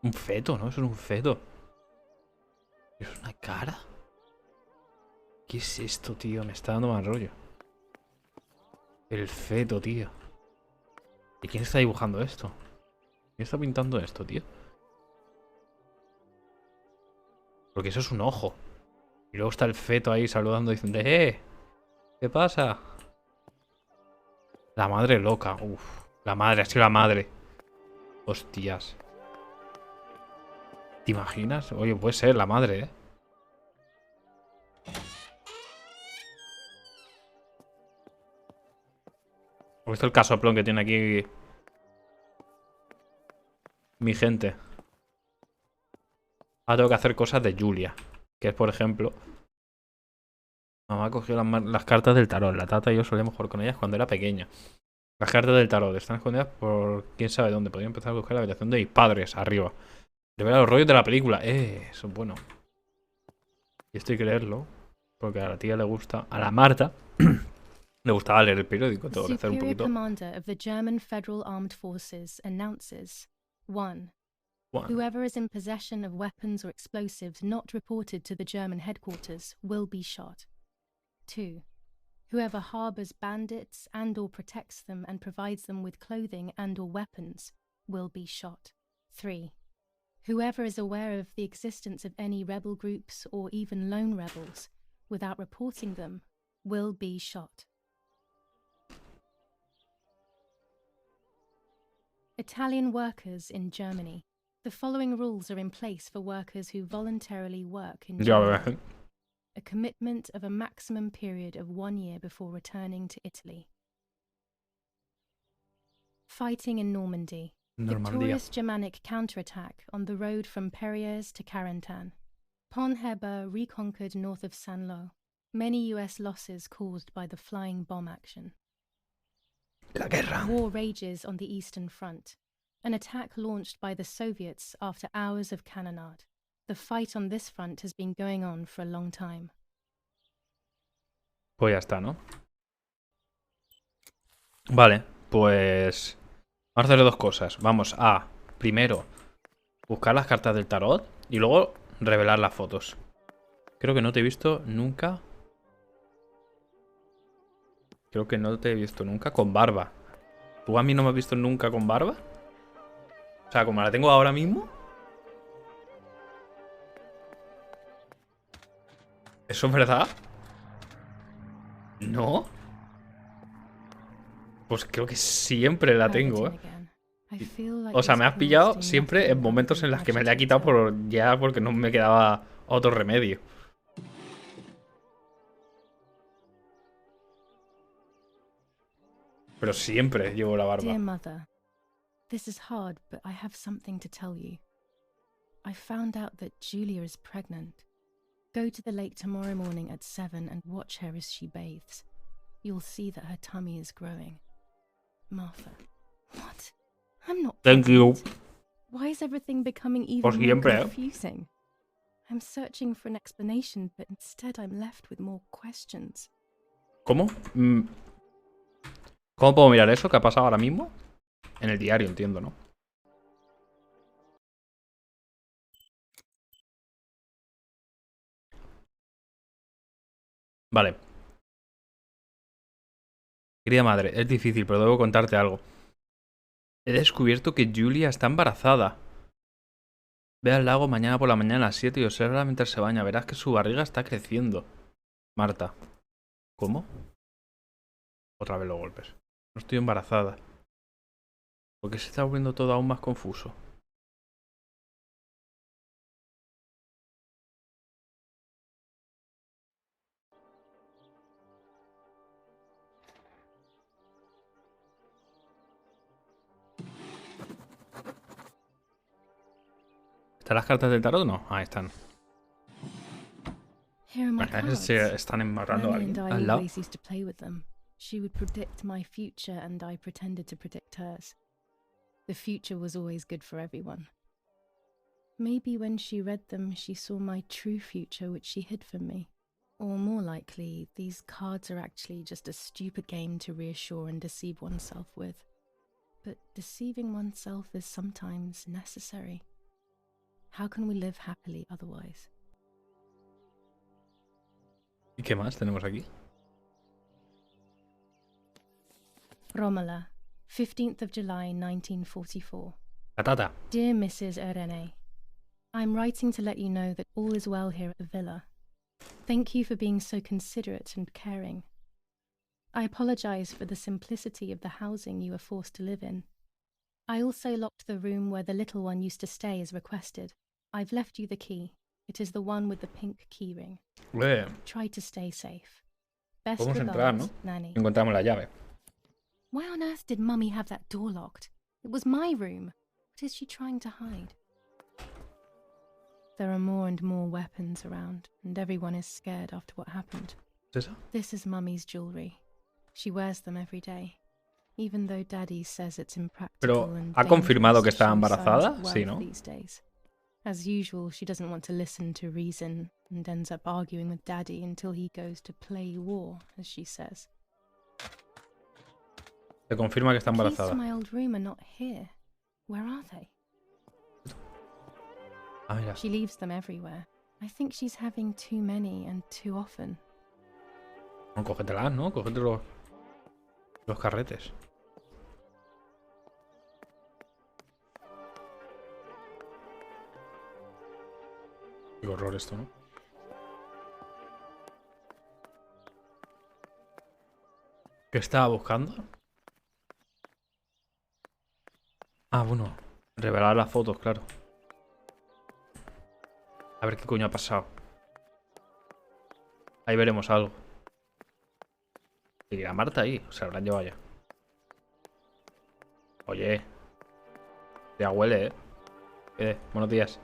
Un feto, ¿no? Eso es un feto. ¿Es una cara? ¿Qué es esto, tío? Me está dando mal rollo. El feto, tío. ¿Y quién está dibujando esto? ¿Quién está pintando esto, tío? Porque eso es un ojo. Y luego está el feto ahí saludando diciendo ¿qué pasa? La madre loca. Uf. La madre, ha sido la madre. Hostias. ¿Te imaginas? Oye, puede ser la madre, ¿eh? ¿Has visto el casoplón que tiene aquí mi gente? Ahora tengo que hacer cosas de Julia. Que es, por ejemplo... Mamá cogió las cartas del tarot. La tata y yo solíamos jugar con ellas cuando era pequeña. Las cartas del tarot están escondidas por quién sabe dónde. Podría empezar a buscar la habitación de mis padres arriba. Revela los rollos de la película. Eso es bueno. Y esto hay que leerlo. Porque a la tía le gusta... A la Marta... le gustaba leer el periódico. Tengo que hacer un
Superior
poquito...
Commander of the German Federal Armed Forces announces 1. Whoever is in possession of weapons or explosives not reported to the German headquarters will be shot. 2. Whoever harbors bandits and or protects them and provides them with clothing and or weapons will be shot. 3. Whoever is aware of the existence of any rebel groups or even lone rebels without reporting them will be shot. Italian workers in Germany. The following rules are in place for workers who voluntarily work in Germany. A commitment of a maximum period of 1 year before returning to Italy. Fighting in Normandy. Victorious Germanic counterattack on the road from Perriers to Carentan. Pont-Heber reconquered north of Saint-Lô. Many US losses caused by the flying bomb action.
La guerra.
War rages on the Eastern Front. An attack launched by the Soviets after hours of cannonade. The fight on this front has been going on for a long time.
Pues ya está, ¿no? Vale, pues... Vamos a hacer dos cosas. Vamos a, primero, buscar las cartas del tarot y luego revelar las fotos. Creo que no te he visto nunca... Creo que no te he visto nunca con barba. ¿Tú a mí no me has visto nunca con barba? O sea, como la tengo ahora mismo. ¿Eso es verdad? ¿No? Pues creo que siempre la tengo, ¿eh? O sea, me has pillado siempre en momentos en los que me la he quitado porque no me quedaba otro remedio. Pero siempre llevo la barba.
Dear mother, this is hard, but I have something to tell you. I found out that Julia is pregnant. Go to the lake tomorrow morning at 7 and watch her as she bathes. You'll see that her tummy is growing. Martha. What? I'm not
Thank you.
Why is everything becoming even
Por
more
siempre,
confusing? I'm searching for an explanation, but instead I'm left with more questions.
¿Cómo? ¿Cómo puedo mirar eso que ha pasado ahora mismo? En el diario, entiendo, ¿no? Vale. Querida madre, es difícil, pero debo contarte algo. He descubierto que Julia está embarazada. Ve al lago mañana por la mañana a las 7 y observa mientras se baña. Verás que su barriga está creciendo. Marta. ¿Cómo? Otra vez los golpes. No estoy embarazada. ¿Por qué se está volviendo todo aún más confuso? ¿Están las cartas del tarot? No, ahí están.
Here are my
Bueno,
cards.
se están embarrando a
Nanny
alguien
and I
al lado.
always used to play with them. She would predict my future and I pretended to predict hers. The future was always good for everyone. Maybe when she read them, she saw my true future, which she hid from me. Or more likely, these cards are actually just a stupid game to reassure and deceive oneself with. But deceiving oneself is sometimes necessary. How can we live happily otherwise?
¿Y qué más tenemos aquí?
Romola, 15th of July 1944.
Patata.
Dear Mrs. Irene, I'm writing to let you know that all is well here at the villa. Thank you for being so considerate and caring. I apologize for the simplicity of the housing you were forced to live in. I also locked the room where the little one used to stay as requested. I've left you the key. It is the one with the pink keyring. Try to stay safe. Best
Podemos
regards,
entrar, ¿no?
Nanny.
Encontramos la llave.
Why on earth did Mummy have that door locked? It was my room. What is she trying to hide? There are more and more weapons around, and everyone is scared after what happened.
¿Es eso?
This is Mummy's jewelry. She wears them every day, even though Daddy says it's impractical.
Pero,
and
¿ha confirmado que
dangerous to
está
show
embarazada?
signs of
Sí,
wealth
¿no?
these days. As usual, she doesn't want to listen to reason and ends up arguing with Daddy until he goes to play war, as she says.
Se confirma que está
The keys to
embarazada.
my old room are not here. Where are they?
Ah, mira.
She leaves them everywhere. I think she's having too many and too often.
No, cógetelas, ¿no? Cógete los carretes. Qué horror esto, ¿no? ¿Qué estaba buscando? Ah, bueno. Revelar las fotos, claro. A ver qué coño ha pasado. Ahí veremos algo. Y a Marta ahí. Se habrán llevado ya. Oye. Ya huele, buenos días.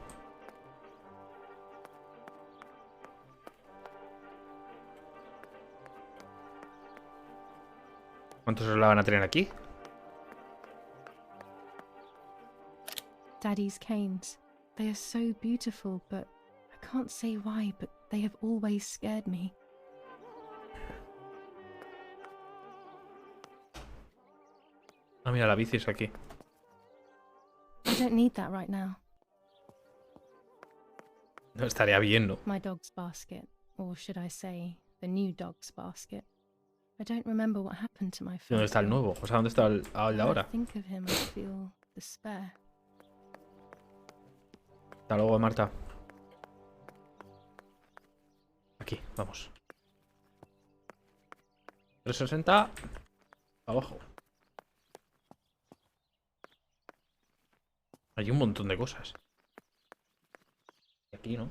¿Cuántos la van a tener aquí?
Daddy's canes. They are so beautiful, but I can't say why, but they have always scared me.
Ah, mira, la bici es aquí.
I don't need that right now.
No estaría bien, ¿no?
My dog's basket, or should I say, the new dog's basket. I don't remember what happened to my
¿Dónde
first
está el
dog.
nuevo? O sea, ¿dónde está el de
When
ahora?
I think of him, I feel despair.
Hasta luego, Marta. Aquí, vamos. 360. Abajo. Hay un montón de cosas. Y aquí, ¿no?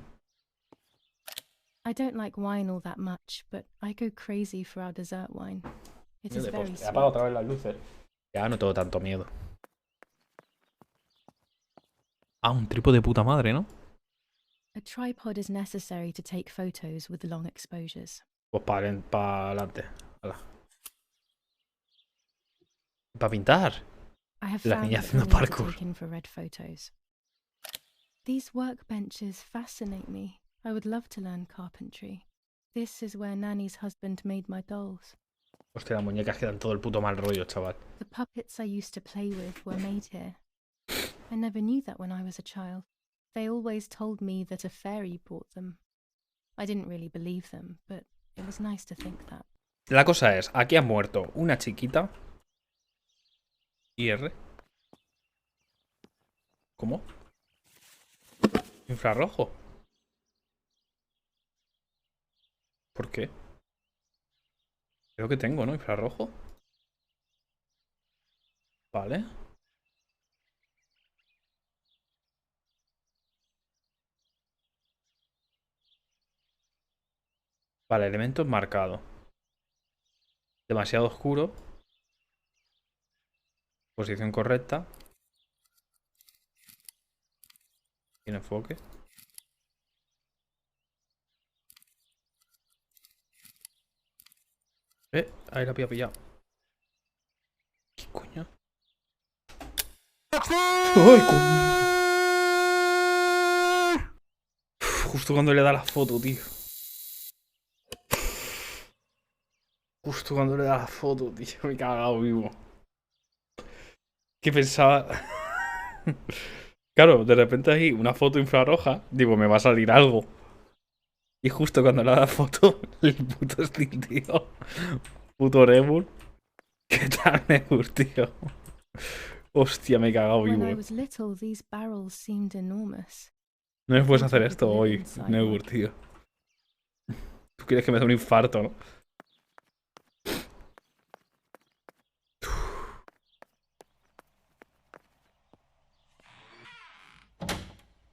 I don't like wine all that much, but I go crazy for our dessert wine. It is very
He
sweet.
apagado otra vez las luces. Ya no tengo tanto miedo. Ah, un trípode de puta madre, ¿no?
A tripod is necessary to take photos with long exposures.
Pues para adelante. Para pintar.
I have
La
found
niña
it
haciendo
brilliant to
parkour.
take infrared photos. These workbenches fascinate me. I would love to learn carpentry. This is where Nanny's husband made my dolls.
Hostia, las muñecas quedan todo el puto mal rollo, chaval.
The puppets I used to play with were made here. I never knew that when I was a child. They always told me that a fairy brought them. I didn't really believe them, but it was nice to think that.
La cosa es, aquí ha muerto una chiquita. IR. ¿Cómo? Infrarrojo. ¿Por qué? Creo que tengo, ¿no? Infrarrojo. Vale. Vale, elementos marcados. Demasiado oscuro. Posición correcta. Sin enfoque. Ahí la había pillado. ¿Qué coño? ¡Ay, justo cuando le da la foto, tío. Justo cuando le da la foto, tío. Me he cagado vivo. ¿Qué pensaba? Claro, de repente hay una foto infrarroja. Digo, me va a salir algo. Y justo cuando le da la foto, el puto Steel, tío. Puto Rebel. ¿Qué tal, Nebur, tío? Hostia, me he cagado vivo. No me puedes hacer esto hoy, Nebur, tío. Tú quieres que me dé un infarto, ¿no?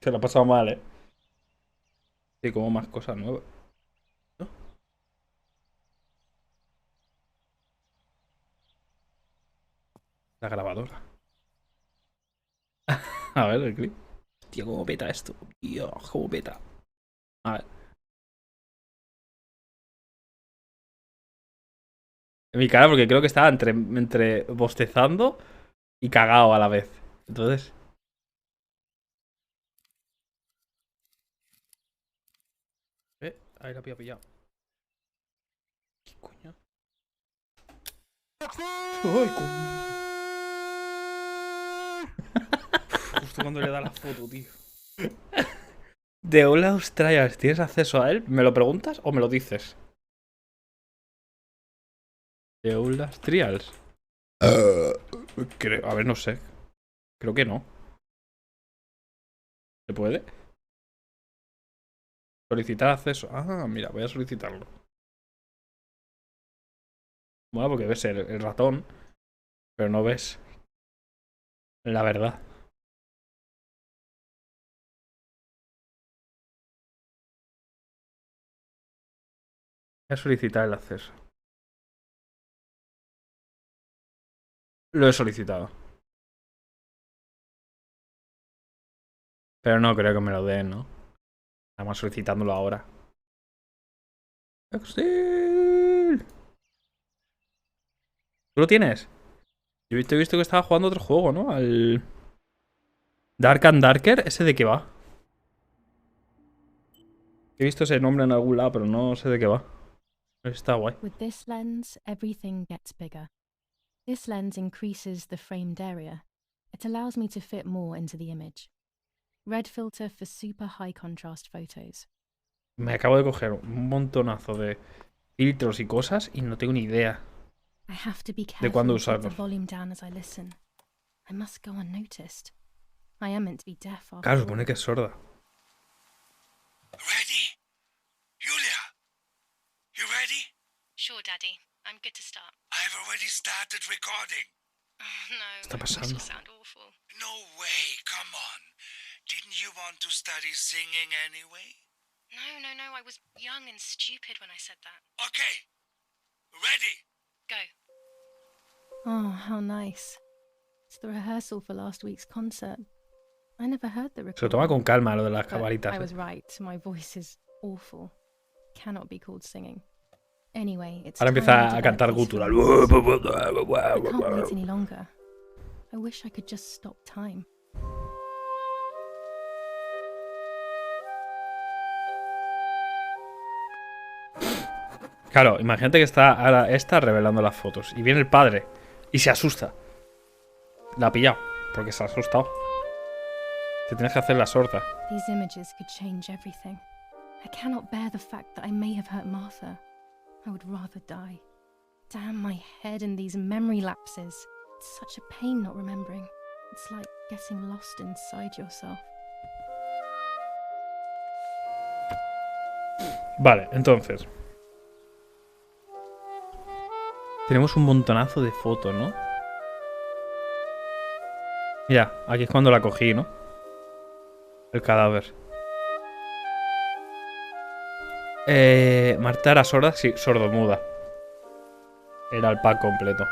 Se lo ha pasado mal, ¿eh? Sí, como más cosas nuevas. ¿No? La grabadora. A ver, el clip. Tío, cómo peta esto. Tío, cómo peta. A ver. En mi cara, porque creo que estaba entre bostezando y cagado a la vez. Entonces. Ahí la había pillado. ¿Qué coño? ¡Ay, justo cuando le da la foto, tío. De Hola Australia, ¿tienes acceso a él? ¿Me lo preguntas o me lo dices? De Hola Trials. A ver, no sé. Creo que no. ¿Se puede? Solicitar acceso. Ah, mira, voy a solicitarlo. Bueno, porque ves el ratón, pero no ves la verdad. Voy a solicitar el acceso. Lo he solicitado. Pero no creo que me lo den, ¿no? Estamos solicitándolo ahora. ¡Excel! ¿Tú lo tienes? Yo te he visto que estaba jugando otro juego, ¿no? Al Dark and Darker. ¿Ese de qué va? He visto ese nombre en algún lado, pero no sé de qué va. Está guay.
With this lens, everything gets bigger. This lens increases the framed area. It allows me to fit more into the image. Red filter for super high contrast photos.
Me acabo de coger un montonazo de filtros y cosas y no tengo ni idea
I have to be
de cuándo
careful to keep the
usarlos.
volume down as I listen. I must go unnoticed. I am meant to be deaf after
Claro,
all.
supone que es sorda.
Ready? Julia? You ready?
Sure, Daddy. I'm good to start.
I've already started recording.
Oh, no.
¿Qué está pasando?
This will sound awful.
No way, come on. Didn't you want to study singing anyway?
No. I was young and stupid when I said that.
Okay. Ready?
Go. Oh, how nice. It's the rehearsal for last week's concert. I never heard the
Se lo toma
recording.
con calma lo de las
But
cabaritas.
I was right. My voice is awful. Cannot be called singing. Anyway, it's
Ahora
time
empieza
I
a
developed
cantar
these
gutural.
feelings. I can't wait any longer. I wish I could just stop time.
Claro, imagínate que está ahora esta revelando las fotos. Y viene el padre y se asusta. La ha pillado porque se ha asustado. Te tienes que hacer la sorda.
These images could change everything. I cannot bear the fact that I may have hurt Martha. I would rather die. Damn my head and these memory lapses. It's such a pain not remembering. It's like getting lost inside yourself.
Vale, entonces. Tenemos un montonazo de fotos, ¿no? Mira, aquí es cuando la cogí, ¿no? El cadáver. Marta era sorda, sí, sordomuda. Era el pack completo.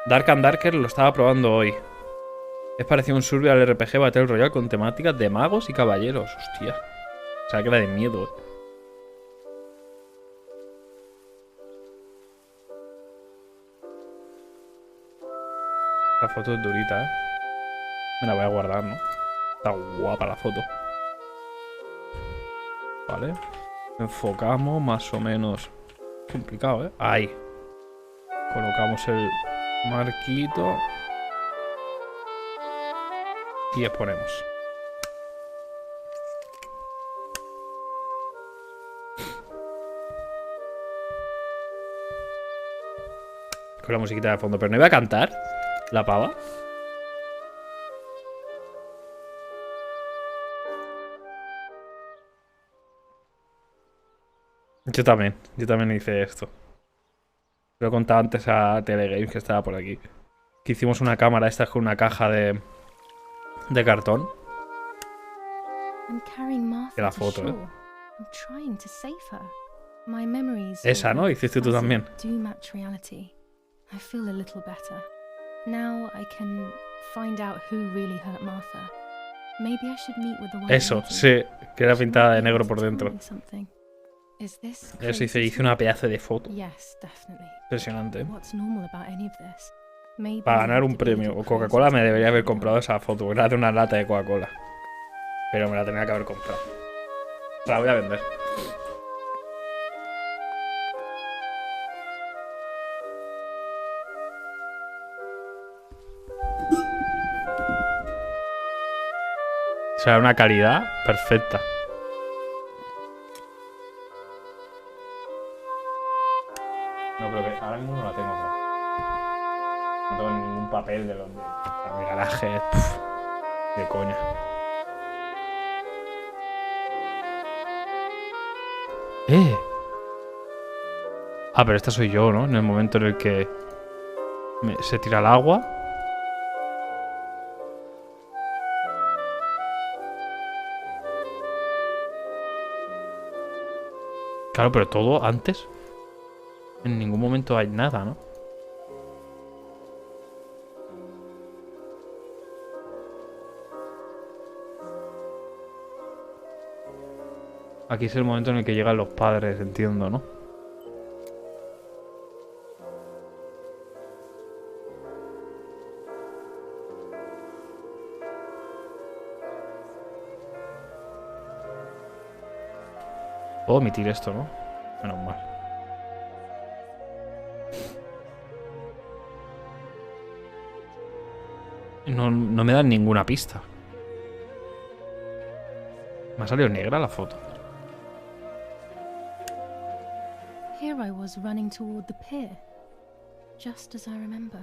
Dark and Darker lo estaba probando hoy. Es parecido a un survival RPG Battle Royale con temáticas de magos y caballeros. Hostia. O sea, que era de miedo, eh. La foto es durita, eh. Me la voy a guardar, ¿no? Está guapa la foto. Vale. Enfocamos más o menos. Complicado, ¿eh? Ahí. Colocamos el marquito. Y exponemos. Con la musiquita de fondo. Pero no iba a cantar la pava. Yo también hice esto. Lo he contado antes a Telegames que estaba por aquí. Que hicimos una cámara esta con una caja de cartón. De la foto, ¿eh? Esa, ¿no? Hiciste tú también. Eso, sí, que era pintada de negro por dentro. Eso hice una pedazo de foto. Impresionante. Para ganar un premio o Coca-Cola me debería haber comprado esa foto. Era de una lata de Coca-Cola. Pero me la tenía que haber comprado. La voy a vender. O sea, una calidad perfecta. No, pero que ahora mismo no la tengo, bro. No tengo ningún papel de los de mi garaje. Pff, de coña. Ah, pero esta soy yo, ¿no? En el momento en el que se tira el agua. Claro, pero todo antes. En ningún momento hay nada, ¿no? Aquí es el momento en el que llegan los padres, entiendo, ¿no? Puedo omitir esto, ¿no? Menos mal. No me dan ninguna pista. Me ha salido negra la foto.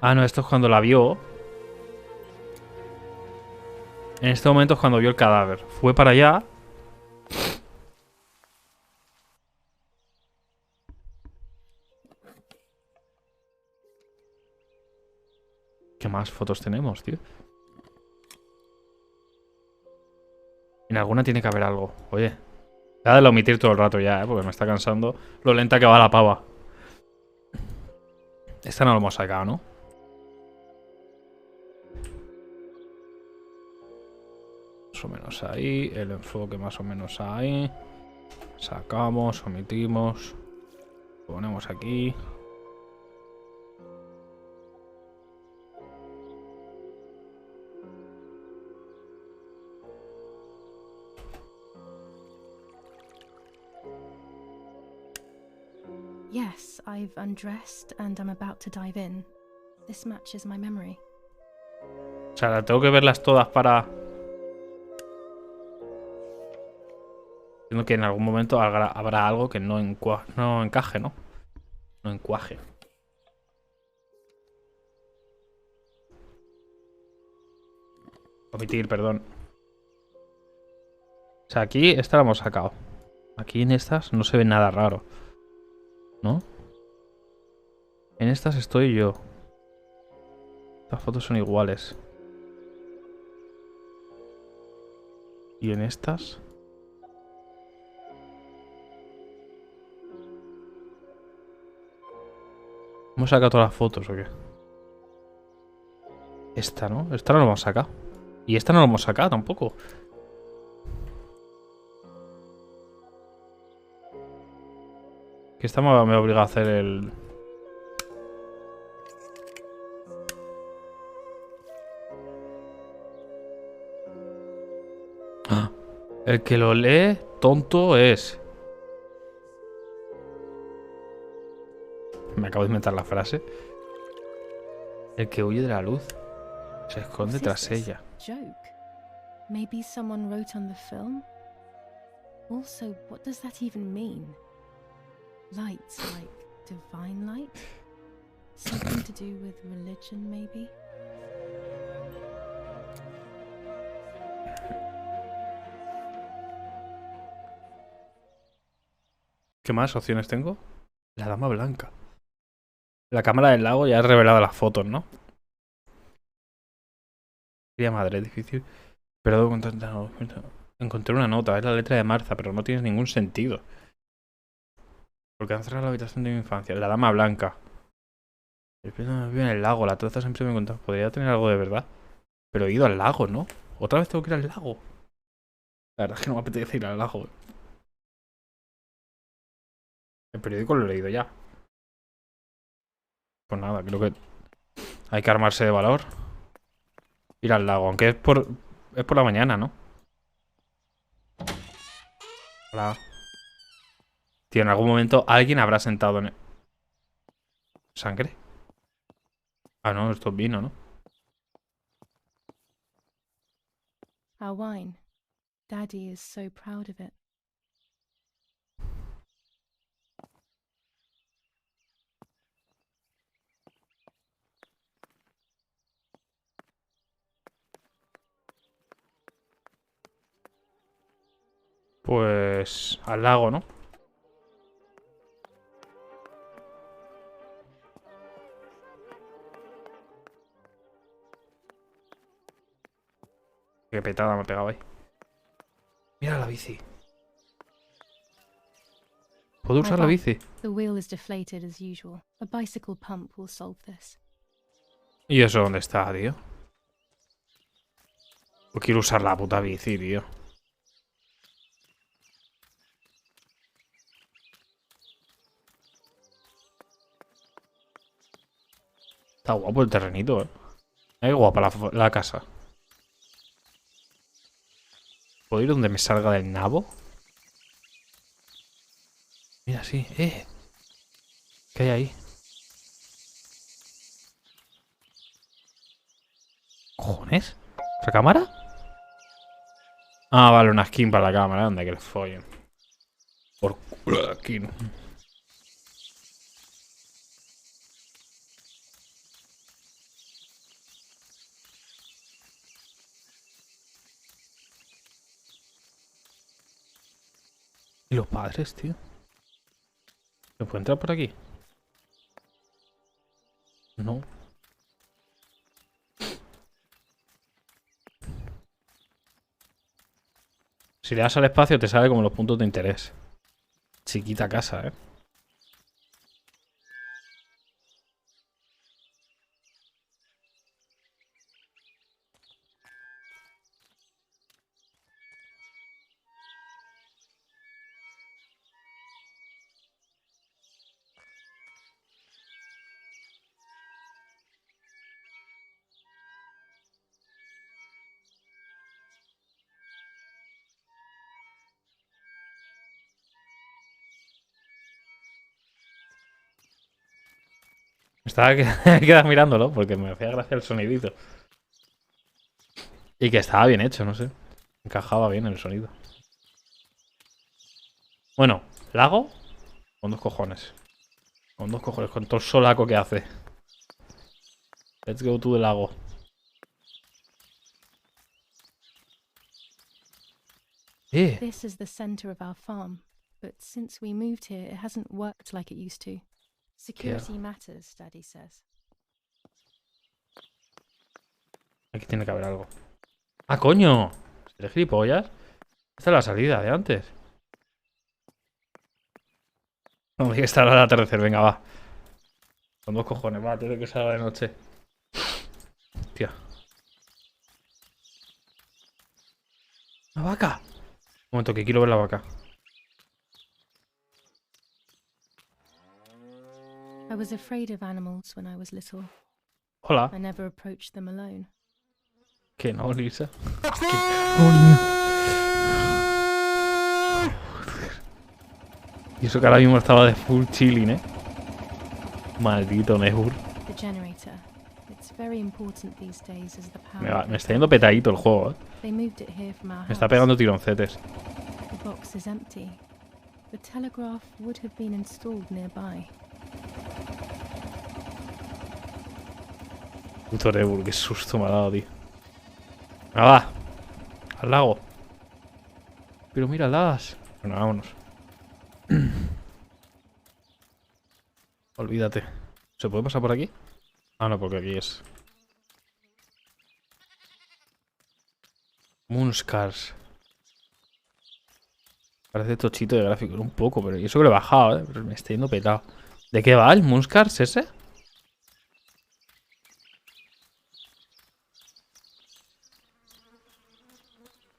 Ah, no, esto es cuando la vio. En este momento es cuando vio el cadáver. Fue para allá. ¿Qué más fotos tenemos, tío? En alguna tiene que haber algo. Oye. Voy a darle a omitir todo el rato ya, porque me está cansando lo lenta que va la pava. Esta no lo hemos sacado, ¿no? Más o menos ahí. El enfoque más o menos ahí. Sacamos, omitimos. Ponemos aquí.
Yes, I've undressed and I'm about to dive in. This matches my memory.
O sea, tengo que verlas todas para... Entiendo que en algún momento habrá algo que no encaje, ¿no? No encuaje. Omitir, perdón. O sea, aquí esta la hemos sacado. Aquí en estas no se ve nada raro, ¿no? En estas estoy yo. Estas fotos son iguales. Y en estas... ¿Hemos sacado todas las fotos o qué? Esta, ¿no? Esta no la hemos sacado. Y esta no la hemos sacado tampoco. Que esta me obliga a hacer el... ¡Ah! El que lo lee, tonto es. Me acabo de inventar la frase. El que huye de la luz se esconde tras ella.
Joke? Maybe someone wrote on the film? Also, what does that even mean? Lights like divine light? Something to do with religion, maybe?
¿Qué más opciones tengo? La dama blanca. La cámara del lago ya ha revelado las fotos, ¿no? Sería madre, difícil. Pero encontré una nota, es la letra de Martha, pero no tiene ningún sentido. Porque han cerrado la habitación de mi infancia. La dama blanca. El espíritu me vive en el lago, la troza siempre me contaba. Podría tener algo de verdad. Pero he ido al lago, ¿no? Otra vez tengo que ir al lago. La verdad es que no me apetece ir al lago. El periódico lo he leído ya. Pues nada, creo que hay que armarse de valor. Ir al lago, aunque es por la mañana, ¿no? Hola. Tío, en algún momento alguien habrá sentado en... ¿Sangre? Ah, no, esto es vino, ¿no?
Our wine. Daddy is so proud of it.
Pues al lago, ¿no? Qué petada me ha pegado ahí. Mira la bici. ¿Puedo usar la bici?
The wheel is deflated as usual. A bicycle pump will solve this.
¿Y eso dónde está, tío? Yo quiero usar la puta bici, tío. Está guapo el terrenito, eh. Es guapa la casa. ¿Puedo ir donde me salga del nabo? Mira, sí. ¿Qué hay ahí? ¿Cojones? ¿Otra cámara? Ah, vale, una skin para la cámara. Anda, que le follen. Por culo de skin. ¿Y los padres, tío? ¿Se puede entrar por aquí? No. Si le das al espacio te sale como los puntos de interés. Chiquita casa, ¿eh? Estaba quedado mirándolo porque me hacía gracia el sonidito. Y que estaba bien hecho, no sé. Encajaba bien el sonido. Bueno, lago con dos cojones. Con dos cojones, con todo el solaco que hace. Let's go to the lago.
This is the center of our farm, but since we moved here, it hasn't worked like it used to. Security matters, Daddy says.
Aquí tiene que haber algo. ¡Ah, coño! ¿Eres gilipollas? Esta es la salida de antes. No, tiene que estar al atardecer, venga, va. Con dos cojones, va, tiene que salga de noche. Tía. ¡Una vaca! Un momento, que quiero ver la vaca.
I was afraid of animals when I was little.
Hola.
I never approached them alone.
Que no, Lisa. Coño. Y eso que ahora mismo estaba de full chilling, ¿eh? Maldito Nehur.
The generator. It's very important these days as the power.
Me está yendo petadito el juego, ¿eh?
They moved it here from our
Me
house.
está pegando tironcetes.
The box is empty. The telegraph would have been installed nearby.
Puto Nehur, qué susto me ha dado, tío. Ah, va. Al lago. Pero míralas. Bueno, vámonos. Olvídate. ¿Se puede pasar por aquí? Ah, no, porque aquí es. Moonscars. Parece tochito de gráfico, un poco, pero y eso que lo he bajado, pero me está yendo petado. ¿De qué va el Moonscars ese?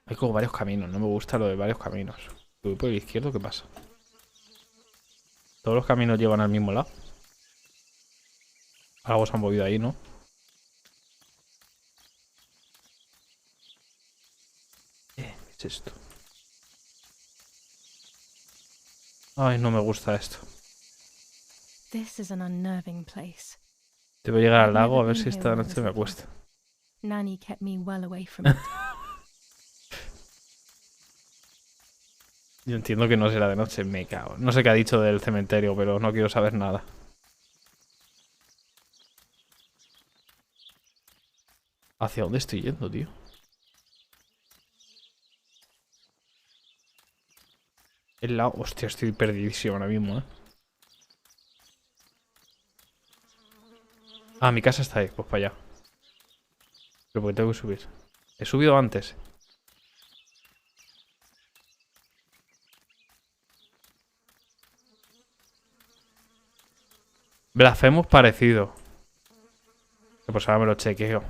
Hay como varios caminos, no me gusta lo de varios caminos. Voy por el izquierdo, ¿qué pasa? Todos los caminos llevan al mismo lado. Algo se han movido ahí, ¿no? ¿Qué es esto? Ay, no me gusta esto.
This is an unnerving place.
Debo llegar al
I've
lago a
never
ver si
been
esta
here when I
noche
was
me
little.
acuesto.
Nanny kept me well away from it.
Yo entiendo que no será de noche, me cago. No sé qué ha dicho del cementerio, pero no quiero saber nada. ¿Hacia dónde estoy yendo, tío? El lado... Hostia, estoy perdidísimo ahora mismo, ¿eh? Ah, mi casa está ahí, pues para allá. Pero porque tengo que subir. He subido antes. Blasfemos parecido. Pues ahora me lo chequeo.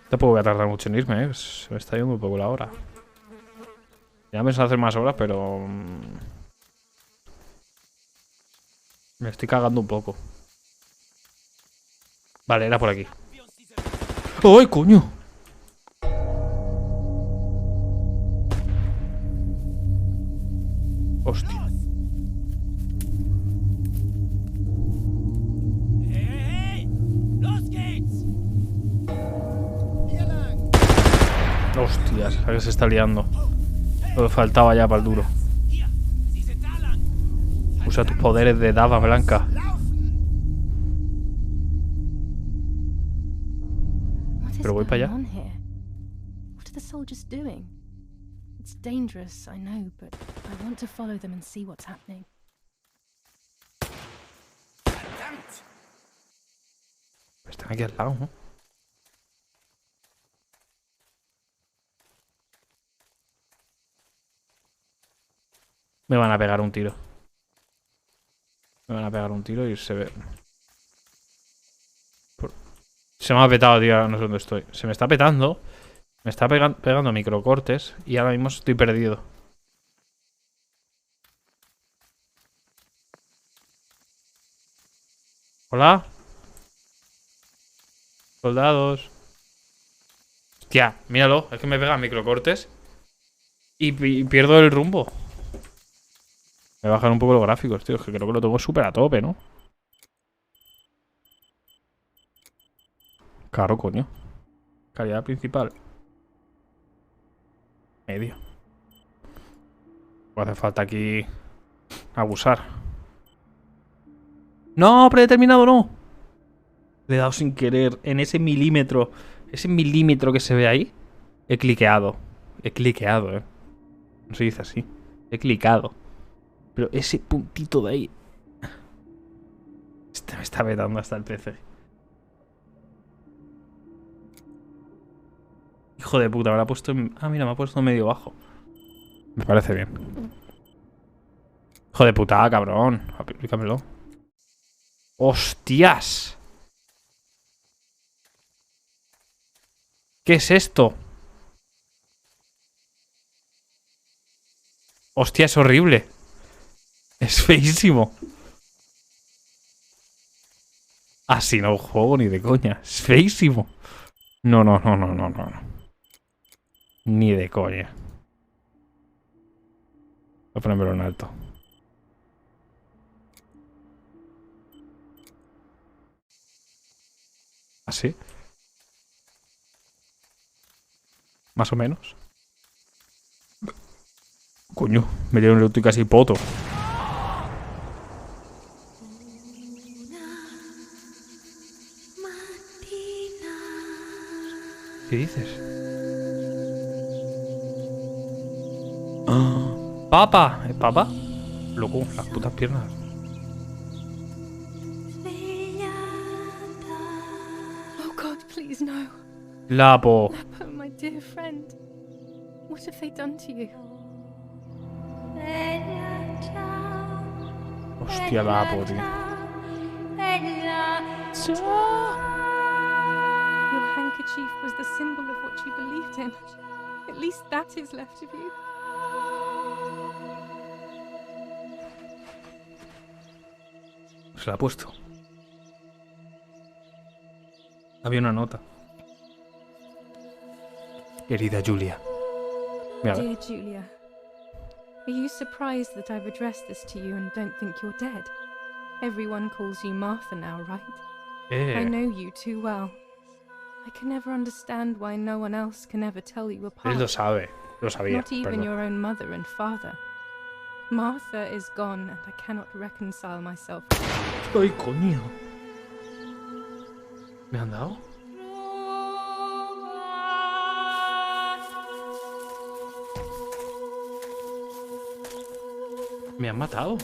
Tampoco voy a tardar mucho en irme, ¿eh? Se me está yendo un poco la hora. Ya me pensaba hacer más horas, pero... me estoy cagando un poco. Vale, era por aquí. ¡Ay, coño! Hostia. Hostias, a que se está liando. Lo que faltaba ya para el duro. Usa tus poderes de dama blanca. Pero voy para allá.
What are the soldiers doing? It's dangerous, I know, but I want to follow them and see what's happening.
Están aquí al lado, ¿no? Me van a pegar un tiro. Me van a pegar un tiro y se ve... Se me ha petado, tío, no sé dónde estoy. Se me está petando. Me está pegando microcortes y ahora mismo estoy perdido. ¿Hola? Soldados. Hostia, míralo. Es que me pegan microcortes y pierdo el rumbo. Me bajan un poco los gráficos, tío. Es que creo que lo tengo súper a tope, ¿no? Claro, coño. Calidad principal. Medio. Pues hace falta aquí abusar. ¡No! ¡Predeterminado no! Le he dado sin querer en ese milímetro. Ese milímetro que se ve ahí. He cliqueado. He cliqueado, ¿eh? No se dice así. He clicado. Pero ese puntito de ahí... Este me está vetando hasta el PC. Hijo de puta, me lo ha puesto en... Ah, mira, me ha puesto medio bajo. Me parece bien. Hijo de puta, cabrón. Aplícamelo. ¡Hostias! ¿Qué es esto? Hostia, es horrible. Es feísimo. Así no juego ni de coña. Es feísimo. No. Ni de coña. Voy a ponérmelo en alto. ¿Así? Más o menos. Coño, me dieron el auto y casi poto. ¿Qué dices? ¡Ah! ¡Papa! ¿Es papa? Loco, las putas piernas.
Oh God, please no.
Lapo.
Lapo, my dear friend. What have they done to you?
Hostia, Lapo, tío.
Your handkerchief was the symbol of what you believed in. At least that is left of you.
Se la ha puesto. Había una nota. Querida Julia. Mira,
Dear Julia, are you surprised that I've addressed this to you and don't think you're dead? Everyone calls you Martha now, right? I know you too well. I can never understand why no one else can ever tell you apart.
él lo sabe. Lo sabía.
Not even
Perdón.
your own mother and father. Martha is gone and I cannot reconcile myself.
¡Ay, coño! ¿Me han dado? Me han matado.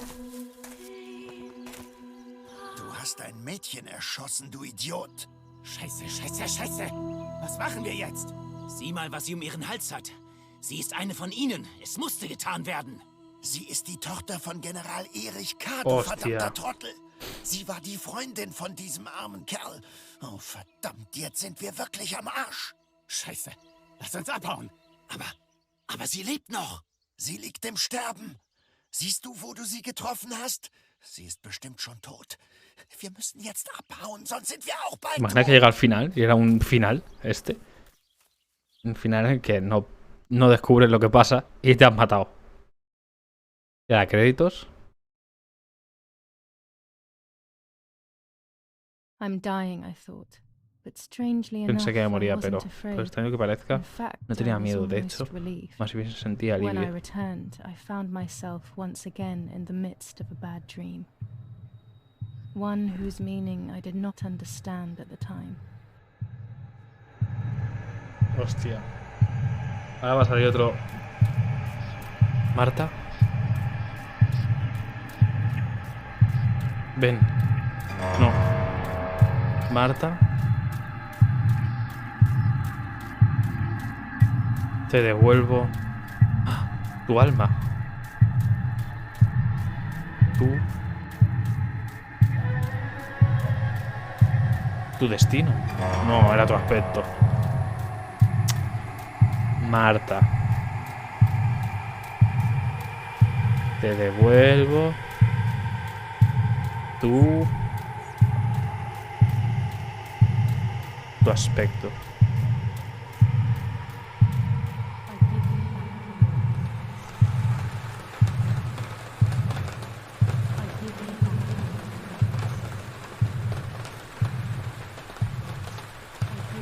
Du hast ein Mädchen erschossen, du Idiot.
Scheiße. Was machen wir jetzt? Sieh mal, was sie um ihren Hals hat. Sie ist eine von ihnen. Es musste getan werden.
Sie ist die Tochter von General Erich K., du
Hostia.
verdammter Trottel. Sie war die Freundin von diesem armen Kerl. Oh, verdammt, jetzt sind wir wirklich am Arsch.
Scheiße. Lass uns abhauen. Aber sie lebt noch.
Sie liegt im Sterben. Siehst du, wo du sie getroffen hast? Sie ist bestimmt schon tot. Wir müssen jetzt abhauen, sonst sind wir auch bald
Imagina que llega al final y era un final este. Un final en el que no descubres lo que pasa y te has matado. Y ahora, créditos.
I'm dying, I thought. But strangely enough,
Pensé que me moría,
I
pero
wasn't afraid.
por extraño que parezca,
In fact,
no tenía
I was
miedo. De
almost
hecho,
relieved.
más bien sentía
When I
alivio.
returned, I found myself once again in the midst of a bad dream. One whose meaning I did not understand at the time.
Hostia. Ahora va a salir otro. Marta. Ven. No. Marta. Te devuelvo tu alma. Tu destino. No, era tu aspecto. Marta. Te devuelvo tu aspecto.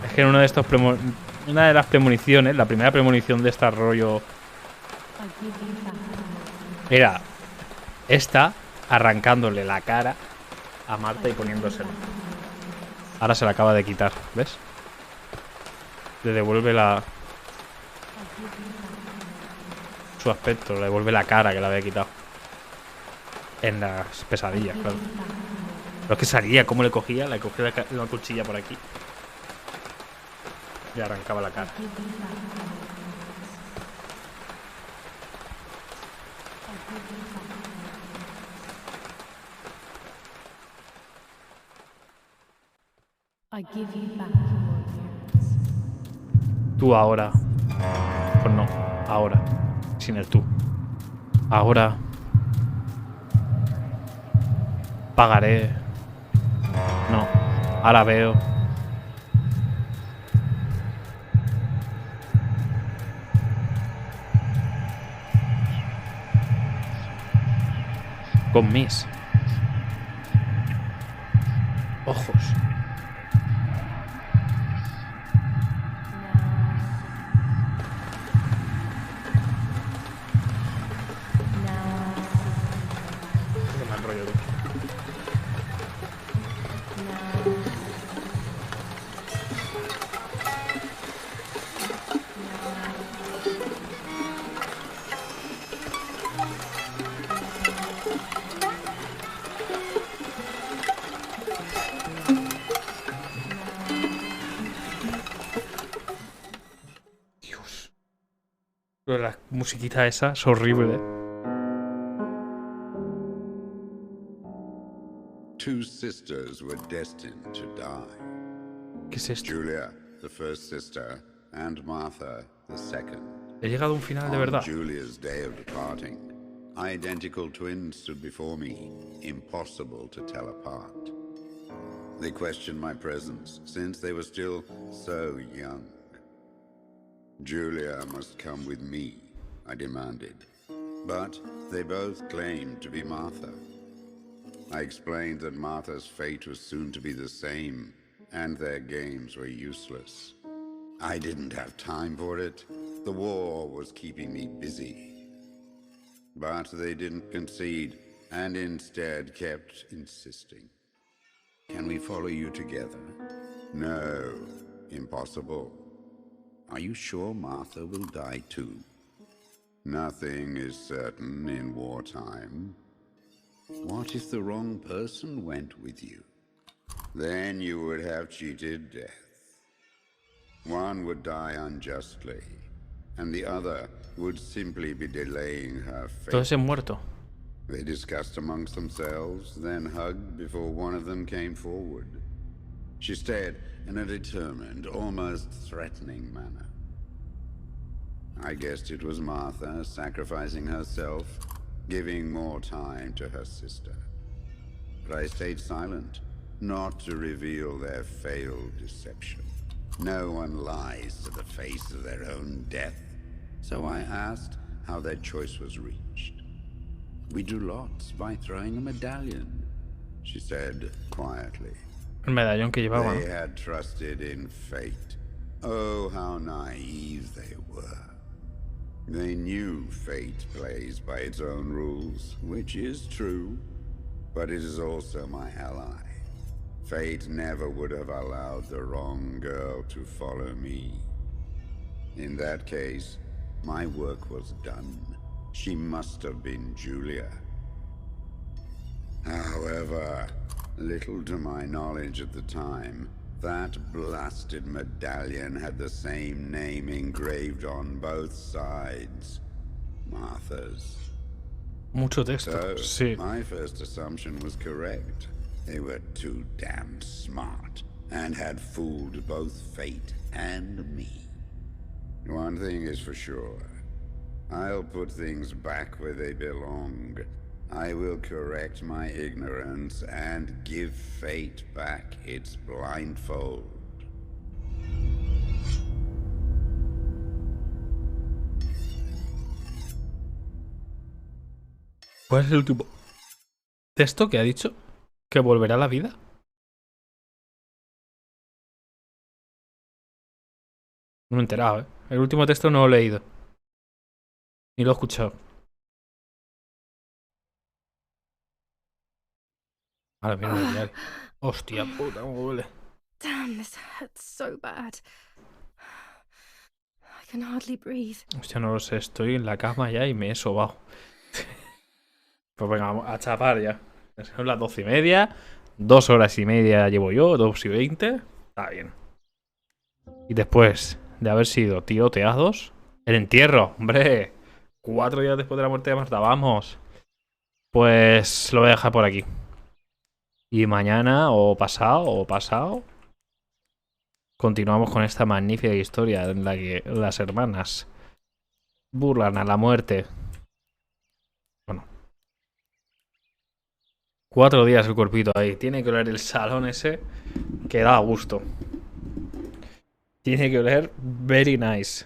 Es que en una de las premoniciones, la primera premonición de este rollo era esta arrancándole la cara a Marta y poniéndosela. Ahora se la acaba de quitar, ¿ves? Le devuelve su aspecto, le devuelve la cara que le había quitado. En las pesadillas, claro. Pero es que salía, ¿cómo le cogía? Le cogía la cuchilla por aquí. Y arrancaba la cara. Tú ahora. Pues no, ahora. Sin el tú. Ahora pagaré. No, ahora veo. Con mis ojos. Qué mal rollo, tú. Dios. Pero la musiquita esa es horrible.
Two sisters were destined to die.
¿Qué es esto?
Julia, the first sister, and Martha, the second.
He llegado a un final de verdad.
On Julia's day of departing, identical twins stood before me, impossible to tell apart. They questioned my presence, since they were still so young. Julia must come with me, I demanded. But they both claimed to be Martha. I explained that Martha's fate was soon to be the same, and their games were useless. I didn't have time for it. The war was keeping me busy. But they didn't concede, and instead kept insisting. Can we follow you together? No, impossible. Are you sure Martha will die too? Nothing is certain in wartime. What if the wrong person went with you? Then you would have cheated death. One would die unjustly, and the other would simply be delaying her fate.
Todo ese muerto.
They discussed amongst themselves, then hugged before one of them came forward. She stared in a determined, almost threatening manner. I guessed it was Martha sacrificing herself, giving more time to her sister. But I stayed silent, not to reveal their failed deception. No one lies to the face of their own death, so I asked how their choice was reached. We drew lots by throwing a medallion, she said quietly.
El medallón que llevaba.
They had trusted in fate. Oh, how naive they were. They knew fate plays by its own rules, which is true, but it is also my ally. Fate never would have allowed the wrong girl to follow me. In that case, my work was done. She must have been Julia. However, little to my knowledge at the time, that blasted medallion had the same name engraved on both sides. Martha's.
Mucho texto,
So,
sí.
my first assumption was correct. They were too damn smart, and had fooled both fate and me. One thing is for sure. I'll put things back where they belong. I will correct my ignorance and give fate back its blindfold.
¿Cuál es el último texto que ha dicho? ¿Que volverá a la vida? No me he enterado, ¿eh? El último texto no lo he leído. Ni lo he escuchado. Ahora mira el diario. Hostia puta, cómo duele.
Damn, this hurts so bad. I can hardly breathe.
Hostia, no lo sé. Estoy en la cama ya y me he sobado. Pues venga, vamos a chapar ya. Son las 12:30. 2 horas y media llevo yo. 2:20. Está bien. Y después de haber sido tiroteados, el entierro, hombre. 4 días después de la muerte de Marta, vamos. Pues lo voy a dejar por aquí. Y mañana o pasado, continuamos con esta magnífica historia en la que las hermanas burlan a la muerte 4 días el cuerpito ahí. Tiene que oler el salón ese que da gusto. Tiene que oler very nice.